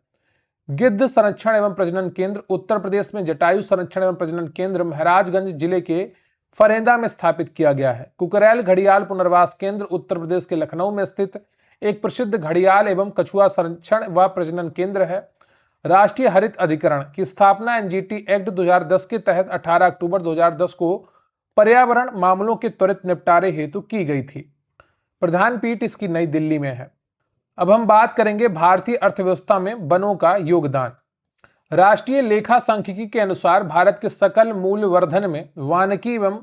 गिद्ध संरक्षण एवं प्रजनन केंद्र उत्तर प्रदेश में जटायु संरक्षण एवं प्रजनन केंद्र महाराजगंज जिले के फरेंदा में स्थापित किया गया है। कुकरैल घड़ियाल पुनर्वास केंद्र उत्तर प्रदेश के लखनऊ में स्थित एक प्रसिद्ध घड़ियाल एवं कछुआ संरक्षण व प्रजनन केंद्र है। राष्ट्रीय हरित अधिकरण की स्थापना NGT एक्ट 2010 के तहत 18 अक्टूबर 2010 को पर्यावरण मामलों के त्वरित निपटारे हेतु की गई थी। प्रधान पीठ इसकी नई दिल्ली में है। अब हम बात करेंगे भारतीय अर्थव्यवस्था में वनों का योगदान। राष्ट्रीय लेखा सांख्यिकी के अनुसार भारत के सकल मूल्य वर्धन में वानिकी एवं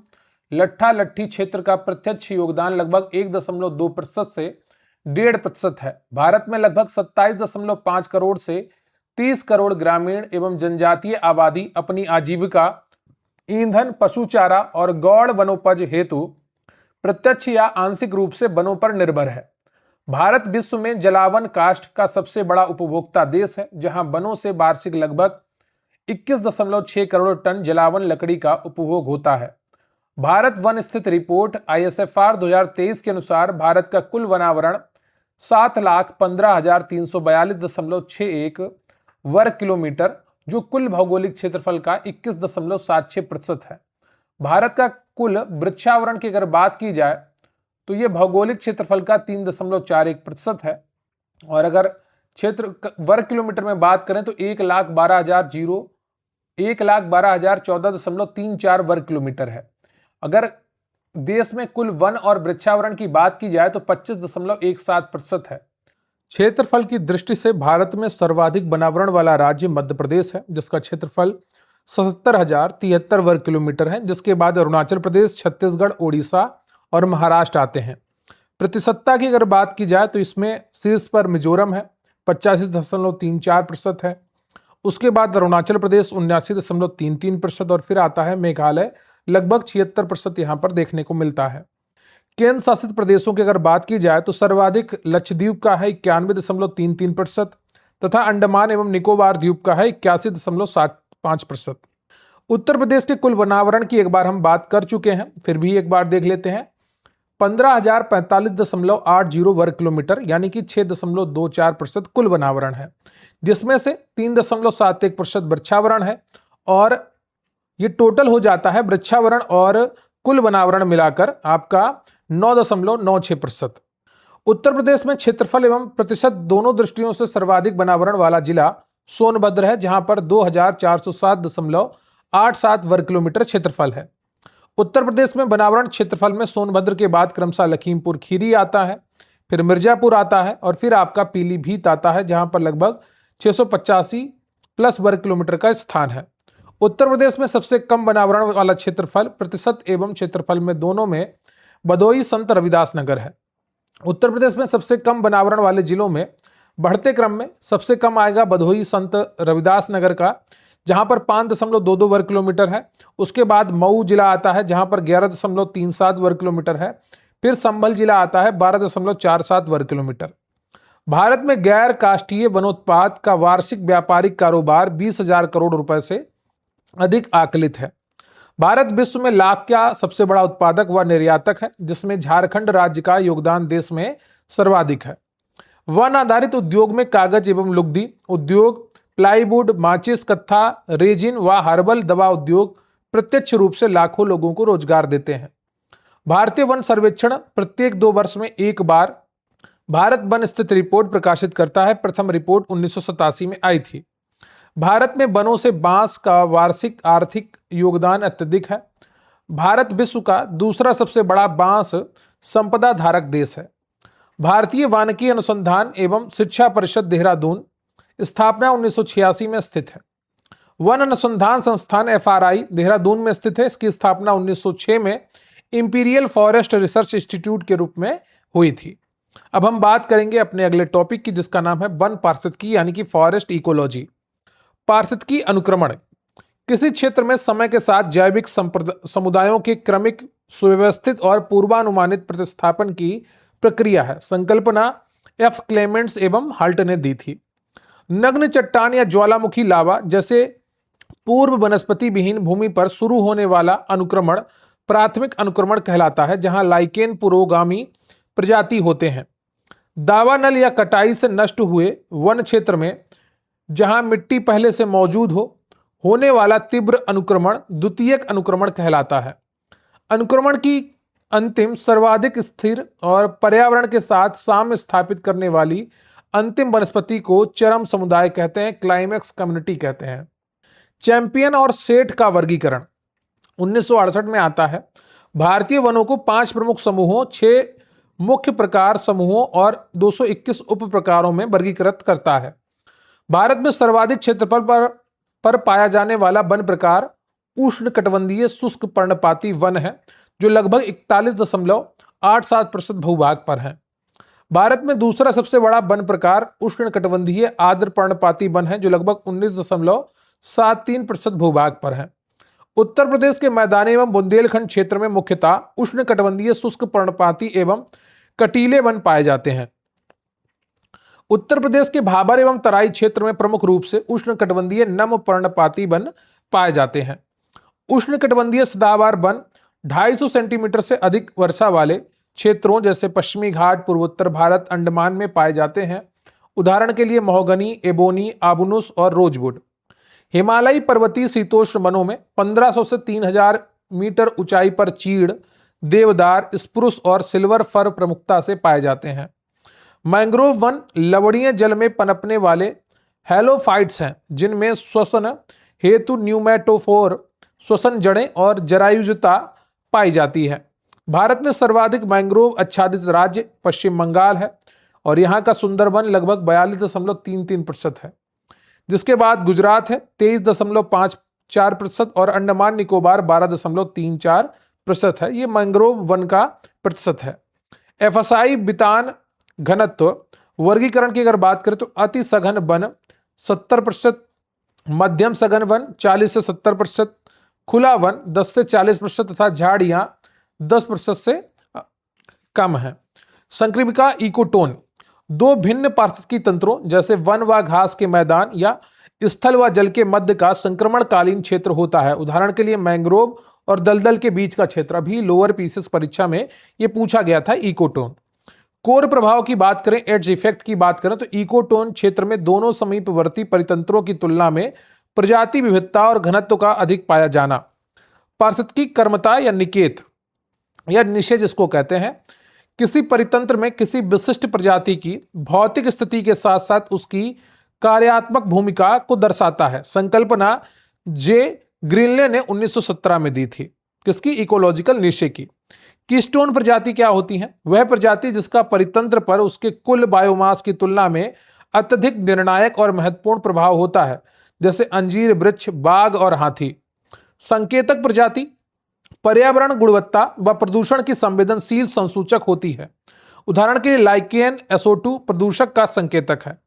लट्ठा लट्ठी क्षेत्र का प्रत्यक्ष योगदान लगभग 1.2% से 1.5% है। भारत में लगभग 27.5 करोड़ से 30 करोड़ ग्रामीण एवं जनजातीय आबादी अपनी आजीविका, ईंधन, पशु चारा और गौड़ वनोपज हेतु प्रत्यक्ष या आंशिक रूप से वनों पर निर्भर है। भारत विश्व में जलावन काष्ठ का सबसे बड़ा उपभोक्ता देश है, जहां वनों से वार्षिक लगभग 21.6 करोड़ टन जलावन लकड़ी का उपभोग होता है। भारत वन स्थित रिपोर्ट ISFR 2023 के अनुसार भारत का कुल वनावरण 7,15,342.61 वर्ग किलोमीटर, जो कुल भौगोलिक क्षेत्रफल का 21.76% है। भारत का कुल वृक्षावरण की अगर बात की जाए तो यह भौगोलिक क्षेत्रफल का 3.41% है। और अगर क्षेत्र वर्ग किलोमीटर में बात करें तो 1,12,014.34 वर्ग किलोमीटर है। अगर देश में कुल वन और वृक्षावरण की बात की जाए तो 25.17% है। क्षेत्रफल की दृष्टि से भारत में सर्वाधिक वनावरण वाला राज्य मध्य प्रदेश है, जिसका क्षेत्रफल 77,073 वर्ग किलोमीटर है, जिसके बाद अरुणाचल प्रदेश, छत्तीसगढ़, ओडिशा और महाराष्ट्र आते हैं। प्रतिशतता की अगर बात की जाए तो इसमें शीर्ष पर मिजोरम है, 85.34% है। उसके बाद अरुणाचल प्रदेश 79.33% और फिर आता है मेघालय, लगभग 76% यहाँ पर देखने को मिलता है। केंद्र शासित प्रदेशों की अगर बात की जाए तो सर्वाधिक लक्षद्वीप का है 91.33% तथा अंडमान एवं निकोबार द्वीप का है 81.75%। उत्तर प्रदेश के कुल वनावरण की एक बार हम बात कर चुके हैं, फिर भी एक बार देख लेते हैं। 15,045.80 वर्ग किलोमीटर यानी कि 6.24% कुल वनावरण है, जिसमें से 3.71% वृक्षावरण है और ये टोटल हो जाता है वृक्षावरण और कुल वनावरण मिलाकर आपका 9.96%। उत्तर प्रदेश में क्षेत्रफल एवं प्रतिशत दोनों दृष्टियों से सर्वाधिक वनावरण वाला जिला सोनभद्र है, जहां पर 2,407.87 वर्ग किलोमीटर क्षेत्रफल है। उत्तर प्रदेश में वनावरण क्षेत्रफल में सोनभद्र के बाद क्रमशः लखीमपुर खीरी आता है, फिर मिर्जापुर आता है और फिर आपका पीलीभीत आता है, जहां पर लगभग 685+ वर्ग किलोमीटर का स्थान है। उत्तर प्रदेश में सबसे कम वनावरण वाला क्षेत्रफल प्रतिशत एवं क्षेत्रफल में दोनों में भदोही संत रविदास नगर है। उत्तर प्रदेश में सबसे कम वनावरण वाले जिलों में बढ़ते क्रम में सबसे कम आएगा भदोही संत रविदास नगर का, जहां पर 5.22 वर्ग किलोमीटर है। उसके बाद मऊ जिला आता है जहां पर 11.37 वर्ग किलोमीटर है। फिर संभल जिला आता है 12.47 वर्ग किलोमीटर। भारत में गैर काष्ठीय वनोत्पाद का वार्षिक व्यापारिक कारोबार 20,000 करोड़ रुपए से अधिक आकलित है। भारत विश्व में लाख का सबसे बड़ा उत्पादक व निर्यातक है, जिसमें झारखंड राज्य का योगदान देश में सर्वाधिक है। वन आधारित उद्योग में कागज एवं लुगदी उद्योग, प्लाईवुड, माचिस, कत्था, रेजिन व हर्बल दवा उद्योग प्रत्यक्ष रूप से लाखों लोगों को रोजगार देते हैं। भारतीय वन सर्वेक्षण प्रत्येक 2 वर्ष में एक बार भारत वन स्थित रिपोर्ट प्रकाशित करता है। प्रथम रिपोर्ट 1987 में आई थी। भारत में वनों से बांस का वार्षिक आर्थिक योगदान अत्यधिक है। भारत विश्व का दूसरा सबसे बड़ा बांस संपदा धारक देश है। भारतीय वानिकी अनुसंधान एवं शिक्षा परिषद देहरादून स्थापना 1986 में स्थित है। वन अनुसंधान संस्थान FRI देहरादून में स्थित है। इसकी स्थापना 1906 में इंपीरियल फॉरेस्ट रिसर्च इंस्टीट्यूट के रूप में हुई थी। अब हम बात करेंगे अपने अगले टॉपिक की, जिसका नाम है वन पारिस्थितिकी यानी कि फॉरेस्ट इकोलॉजी। पारिस्थितिकी अनुक्रमण किसी क्षेत्र में समय के साथ जैविक समुदायों के क्रमिक, सुव्यवस्थित और पूर्वानुमानित प्रतिस्थापन की प्रक्रिया है। संकल्पना F. क्लेमेंट्स एवं हल्ट ने दी थी। नग्न चट्टान या ज्वालामुखी लावा जैसे पूर्व वनस्पति विहीन भूमि पर शुरू होने वाला अनुक्रमण प्राथमिक अनुक्रमण कहलाता है, जहां लाइकेन पुरोगामी प्रजाति होते हैं। दावानल या कटाई से नष्ट हुए वन क्षेत्र में जहां मिट्टी पहले से मौजूद हो, होने वाला तीव्र अनुक्रमण द्वितीयक अनुक्रमण कहलाता है। अनुक्रमण की अंतिम सर्वाधिक स्थिर और पर्यावरण के साथ साम्य स्थापित करने वाली अंतिम वनस्पति को चरम समुदाय कहते हैं, क्लाइमेक्स कम्युनिटी कहते हैं। चैंपियन और सेठ का वर्गीकरण 1968 में आता है। भारतीय वनों को 5 प्रमुख समूहों, 6 मुख्य प्रकार समूहों और 221 उप प्रकारों में वर्गीकृत करता है। भारत में सर्वाधिक क्षेत्रफल पर पाया जाने वाला वन प्रकार उष्णकटिबंधीय शुष्क पर्णपाती वन है, जो लगभग 41.87% भूभाग पर है। भारत में दूसरा सबसे बड़ा वन प्रकार उष्णकटिबंधीय आर्द्र पर्णपाती वन है, जो लगभग 19.73% भूभाग पर है। उत्तर प्रदेश के मैदानी एवं बुंदेलखंड क्षेत्र में मुख्यतः उष्णकटिबंधीय शुष्क पर्णपाती एवं कटीले वन पाए जाते हैं। उत्तर प्रदेश के भाबर एवं तराई क्षेत्र में प्रमुख रूप से उष्णकटिबंधीय नम पर्णपाती वन पाए जाते हैं। उष्णकटिबंधीय सदाबहार वन 250 सेंटीमीटर से अधिक वर्षा वाले क्षेत्रों जैसे पश्चिमी घाट, पूर्वोत्तर भारत, अंडमान में पाए जाते हैं। उदाहरण के लिए महोगनी, एबोनी, आबुनुस और रोजवुड। हिमालयी पर्वतीय शीतोष्ण वनों में 1500 से 3000 मीटर ऊंचाई पर चीड़, देवदार, स्प्रूस और सिल्वर फर प्रमुखता से पाए जाते हैं। मैंग्रोव वन लवणीय जल में पनपने वाले हेलोफाइट्स हैं, जिनमें श्वसन हेतु न्यूमेटोफोर श्वसन जड़ें और जरायुजता पाई जाती है। भारत में सर्वाधिक मैंग्रोव आच्छादित राज्य पश्चिम बंगाल है और यहाँ का सुंदरवन लगभग 42.33% है। जिसके बाद गुजरात है 23.54% और अंडमान निकोबार 12.34% है। ये मैंग्रोव वन का प्रतिशत है। FSI बितान घनत्व वर्गीकरण की अगर बात करें तो अति सघन वन 70%, मध्यम सघन वन 40 से 70%, खुला वन 10 से 40% तथा झाड़ियां 10% से कम है। संक्रामिका इकोटोन 2 भिन्न पारिस्थितिकी तंत्रों जैसे वन व घास के मैदान या स्थल व जल के मध्य का संक्रमणकालीन क्षेत्र होता है। उदाहरण के लिए मैंग्रोव और दलदल के बीच का क्षेत्र। अभी लोअर पीसेस परीक्षा में यह पूछा गया था इकोटोन। कोर प्रभाव की बात करें, एड्ज इफेक्ट की बात करें तो इकोटोन क्षेत्र में दोनों समीपवर्ती परितंत्रों की तुलना में प्रजाति विविधता और घनत्व का अधिक पाया जाना। पारिस्थितिकी कर्मता या निकेत या निषेध जिसको कहते हैं, किसी परितंत्र में किसी विशिष्ट प्रजाति की भौतिक स्थिति के साथ साथ उसकी कार्यात्मक भूमिका को दर्शाता है। संकल्पना जे ग्रीनले ने 1917 में दी थी। किसकी? इकोलॉजिकल निशे की। कीस्टोन प्रजाति क्या होती है? वह प्रजाति जिसका परितंत्र पर उसके कुल बायोमास की तुलना में अत्यधिक निर्णायक और महत्वपूर्ण प्रभाव होता है, जैसे अंजीर वृक्ष, बाघ और हाथी। संकेतक प्रजाति पर्यावरण गुणवत्ता व प्रदूषण की संवेदनशील संसूचक होती है। उदाहरण के लिए लाइकेन SO2 प्रदूषक का संकेतक है।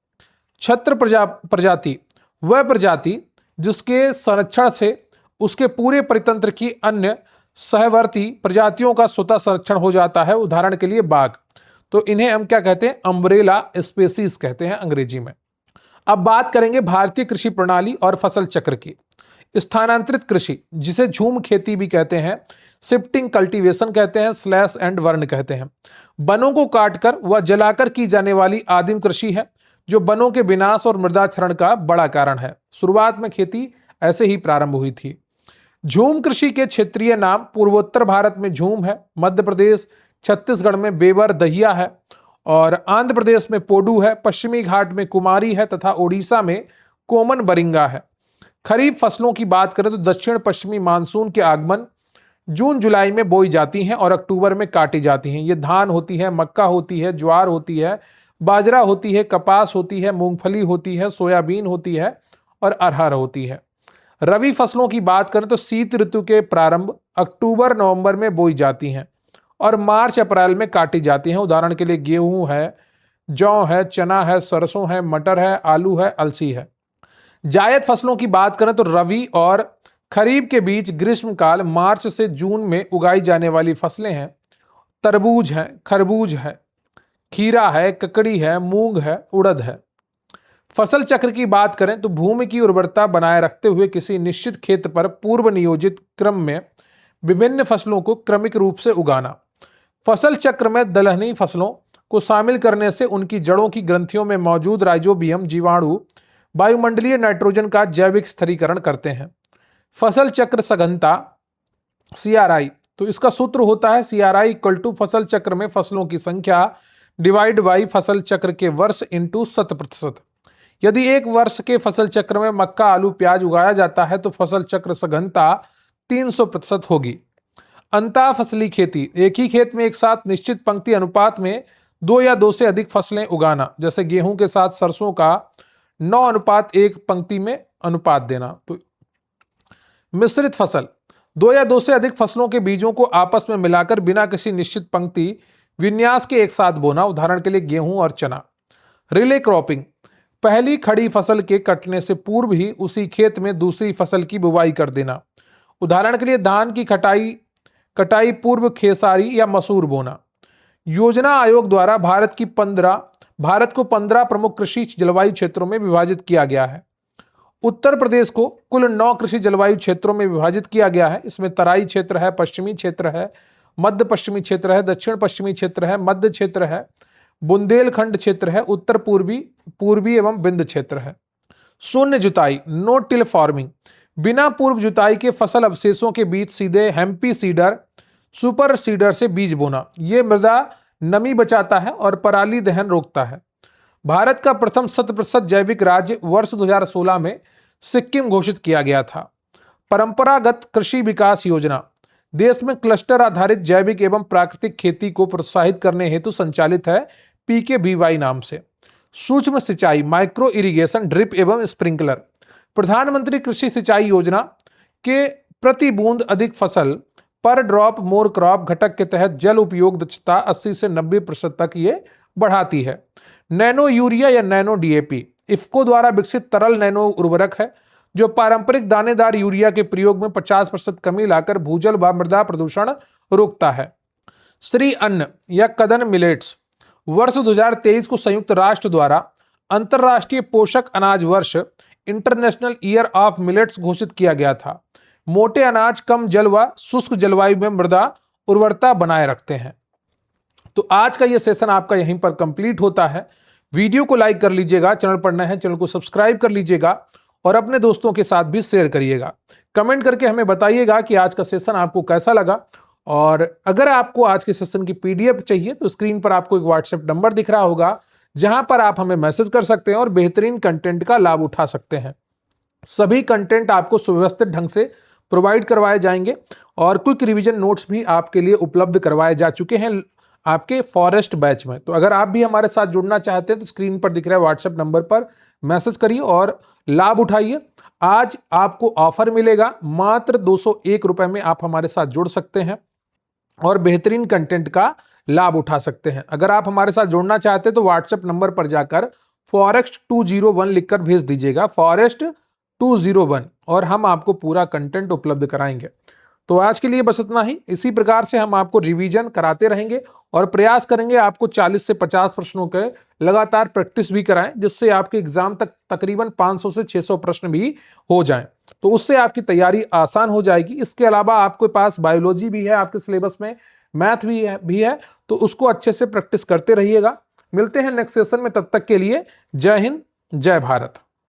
छत्र प्रजाति वह प्रजाति जिसके संरक्षण से उसके पूरे परितंत्र की अन्य सहवर्ती प्रजातियों का स्वतः संरक्षण हो जाता है। उदाहरण के लिए बाघ, तो इन्हें हम क्या कहते हैं, अम्ब्रेला स्पेसीज कहते हैं अंग्रेजी में। अब बात करेंगे भारतीय कृषि प्रणाली और फसल चक्र की। स्थानांतरित कृषि, जिसे झूम खेती भी कहते हैं, शिफ्टिंग कल्टीवेशन कहते हैं, स्लैश एंड बर्न कहते हैं, वनों को काटकर व जलाकर की जाने वाली आदिम कृषि है, जो वनों के विनाश और मृदा क्षरण का बड़ा कारण है। शुरुआत में खेती ऐसे ही प्रारंभ हुई थी। झूम कृषि के क्षेत्रीय नाम पूर्वोत्तर भारत में झूम है, मध्य प्रदेश छत्तीसगढ़ में बेवर दहिया है, और आंध्र प्रदेश में पोडू है, पश्चिमी घाट में कुमारी है तथा ओडिशा में कोमन बरिंगा है। खरीफ फसलों की बात करें तो दक्षिण पश्चिमी मानसून के आगमन जून जुलाई में बोई जाती हैं और अक्टूबर में काटी जाती हैं। ये धान होती है, मक्का होती है, ज्वार होती है, बाजरा होती है, कपास होती है, मूंगफली होती है, सोयाबीन होती है और अरहर होती है। रबी फसलों की बात करें तो शीत ऋतु के प्रारंभ अक्टूबर नवंबर में बोई जाती हैं और मार्च अप्रैल में काटी जाती हैं। उदाहरण के लिए गेहूं है, जौ है, चना है, सरसों है, मटर है, आलू है, अलसी है। जायद फसलों की बात करें तो रबी और खरीफ के बीच ग्रीष्मकाल मार्च से जून में उगाई जाने वाली फसलें हैं। तरबूज है, खरबूज है, खीरा है, ककड़ी है, मूंग है, उड़द है। फसल चक्र की बात करें तो भूमि की उर्वरता बनाए रखते हुए किसी निश्चित क्षेत्र पर पूर्व नियोजित क्रम में विभिन्न फसलों को क्रमिक रूप से उगाना। फसल चक्र में दलहनी फसलों को शामिल करने से उनकी जड़ों की ग्रंथियों में मौजूद राइजोबियम जीवाणु वायुमंडलीय नाइट्रोजन का जैविक स्थिरीकरण करते हैं। फसल चक्र सघनता CRI, तो इसका सूत्र होता है CRI इक्वल टू फसल चक्र में फसलों की संख्या डिवाइड बाई फसल चक्र के वर्ष इंटू 100%। यदि एक वर्ष के फसल चक्र में मक्का, आलू, प्याज उगाया जाता है तो फसल चक्र सघनता 300% होगी। अंतः फसली खेती, एक ही खेत में एक साथ निश्चित पंक्ति अनुपात में 2 या 2 से अधिक फसलें उगाना, जैसे गेहूं के साथ सरसों का 9:1 पंक्ति में अनुपात देना। तो मिश्रित फसल, 2 या 2 से अधिक फसलों के बीजों को आपस में मिलाकर बिना किसी निश्चित पंक्ति विन्यास के एक साथ बोना, उदाहरण के लिए गेहूं और चना। रिले क्रॉपिंग, पहली खड़ी फसल के कटने से पूर्व ही उसी खेत में दूसरी फसल की बुवाई कर देना, उदाहरण के लिए धान की कटाई पूर्व खेसारी या मसूर बोना। योजना आयोग द्वारा भारत को 15 प्रमुख कृषि जलवायु क्षेत्रों में विभाजित किया गया है। उत्तर प्रदेश को कुल 9 कृषि जलवायु क्षेत्रों में विभाजित किया गया है। इसमें तराई क्षेत्र है, पश्चिमी क्षेत्र है, मध्य पश्चिमी क्षेत्र है, दक्षिण पश्चिमी क्षेत्र है, मध्य क्षेत्र है, बुंदेलखंड क्षेत्र है, उत्तर पूर्वी एवं विंध्य क्षेत्र है। शून्य जुताई, नो टिल फार्मिंग, बिना पूर्व जुताई के फसल अवशेषों के बीच सीधे हेम्पी सीडर, सुपर सीडर से बीज बोना। यह मृदा नमी बचाता है और पराली दहन रोकता है। भारत का प्रथम 100% जैविक राज्य वर्ष 2016 में सिक्किम घोषित किया गया था। परंपरागत कृषि विकास योजना, देश में क्लस्टर आधारित जैविक एवं प्राकृतिक खेती को प्रोत्साहित करने हेतु संचालित है PKBY नाम से। सूक्ष्म सिंचाई, माइक्रो इरिगेशन, ड्रिप एवं स्प्रिंकलर, प्रधानमंत्री कृषि सिंचाई योजना के प्रति बूंद अधिक फसल पर ड्रॉप मोर क्रॉप घटक के तहत जल उपयोग दक्षता 80 से 90% तक ये बढ़ाती है। नैनो यूरिया या नैनो DAP, इफ्को द्वारा विकसित तरल नैनो उर्वरक है जो पारंपरिक दानेदार यूरिया के प्रयोग में 50% कमी लाकर भूजल व मृदा प्रदूषण रोकता है। श्री अन्न या कदन मिलेट्स, वर्ष 2023 को संयुक्त राष्ट्र द्वारा अंतरराष्ट्रीय पोषक अनाज वर्ष इंटरनेशनल ईयर ऑफ मिलेट्स घोषित किया गया था। मोटे अनाज कम जल व शुष्क जलवायु में मृदा उर्वरता बनाए रखते हैं। तो आज का यह सेशन आपका यहीं पर कंप्लीट होता है। वीडियो को लाइक कर लीजिएगा, चैनल पर नए हैं चैनल को सब्सक्राइब कर लीजिएगा और अपने दोस्तों के साथ भी शेयर करिएगा। कमेंट करके हमें बताइएगा कि आज का सेशन आपको कैसा लगा। और अगर आपको आज के सेशन की PDF चाहिए तो स्क्रीन पर आपको एक WhatsApp नंबर दिख रहा होगा जहां पर आप हमें मैसेज कर सकते हैं और बेहतरीन कंटेंट का लाभ उठा सकते हैं। सभी कंटेंट आपको सुव्यवस्थित ढंग से प्रोवाइड करवाए जाएंगे और क्विक रिवीजन नोट्स भी आपके लिए उपलब्ध करवाए जा चुके हैं आपके फॉरेस्ट बैच में। तो अगर आप भी हमारे साथ जुड़ना चाहते हैं तो स्क्रीन पर दिख रहे WhatsApp नंबर पर मैसेज करिए और लाभ उठाइए। आज आपको ऑफर मिलेगा, मात्र 201 रुपए में आप हमारे साथ जुड़ सकते हैं और बेहतरीन कंटेंट का लाभ उठा सकते हैं। अगर आप हमारे साथ जुड़ना चाहते हैं तो WhatsApp नंबर पर जाकर फॉरेस्ट 201 लिखकर भेज दीजिएगा, फॉरेस्ट 201 और हम आपको पूरा कंटेंट उपलब्ध कराएंगे। तो आज के लिए बस इतना ही। इसी प्रकार से हम आपको रिवीजन कराते रहेंगे और प्रयास करेंगे आपको 40 से 50 प्रश्नों के लगातार प्रैक्टिस भी कराएं, जिससे आपके एग्जाम तक तकरीबन 500 से 600 प्रश्न भी हो जाएं। तो उससे आपकी तैयारी आसान हो जाएगी। इसके अलावा आपके पास बायोलॉजी भी है आपके सिलेबस में, मैथ भी है, तो उसको अच्छे से प्रैक्टिस करते रहिएगा। मिलते हैं नेक्स्ट सेशन में, तब तक के लिए जय हिंद, जय भारत।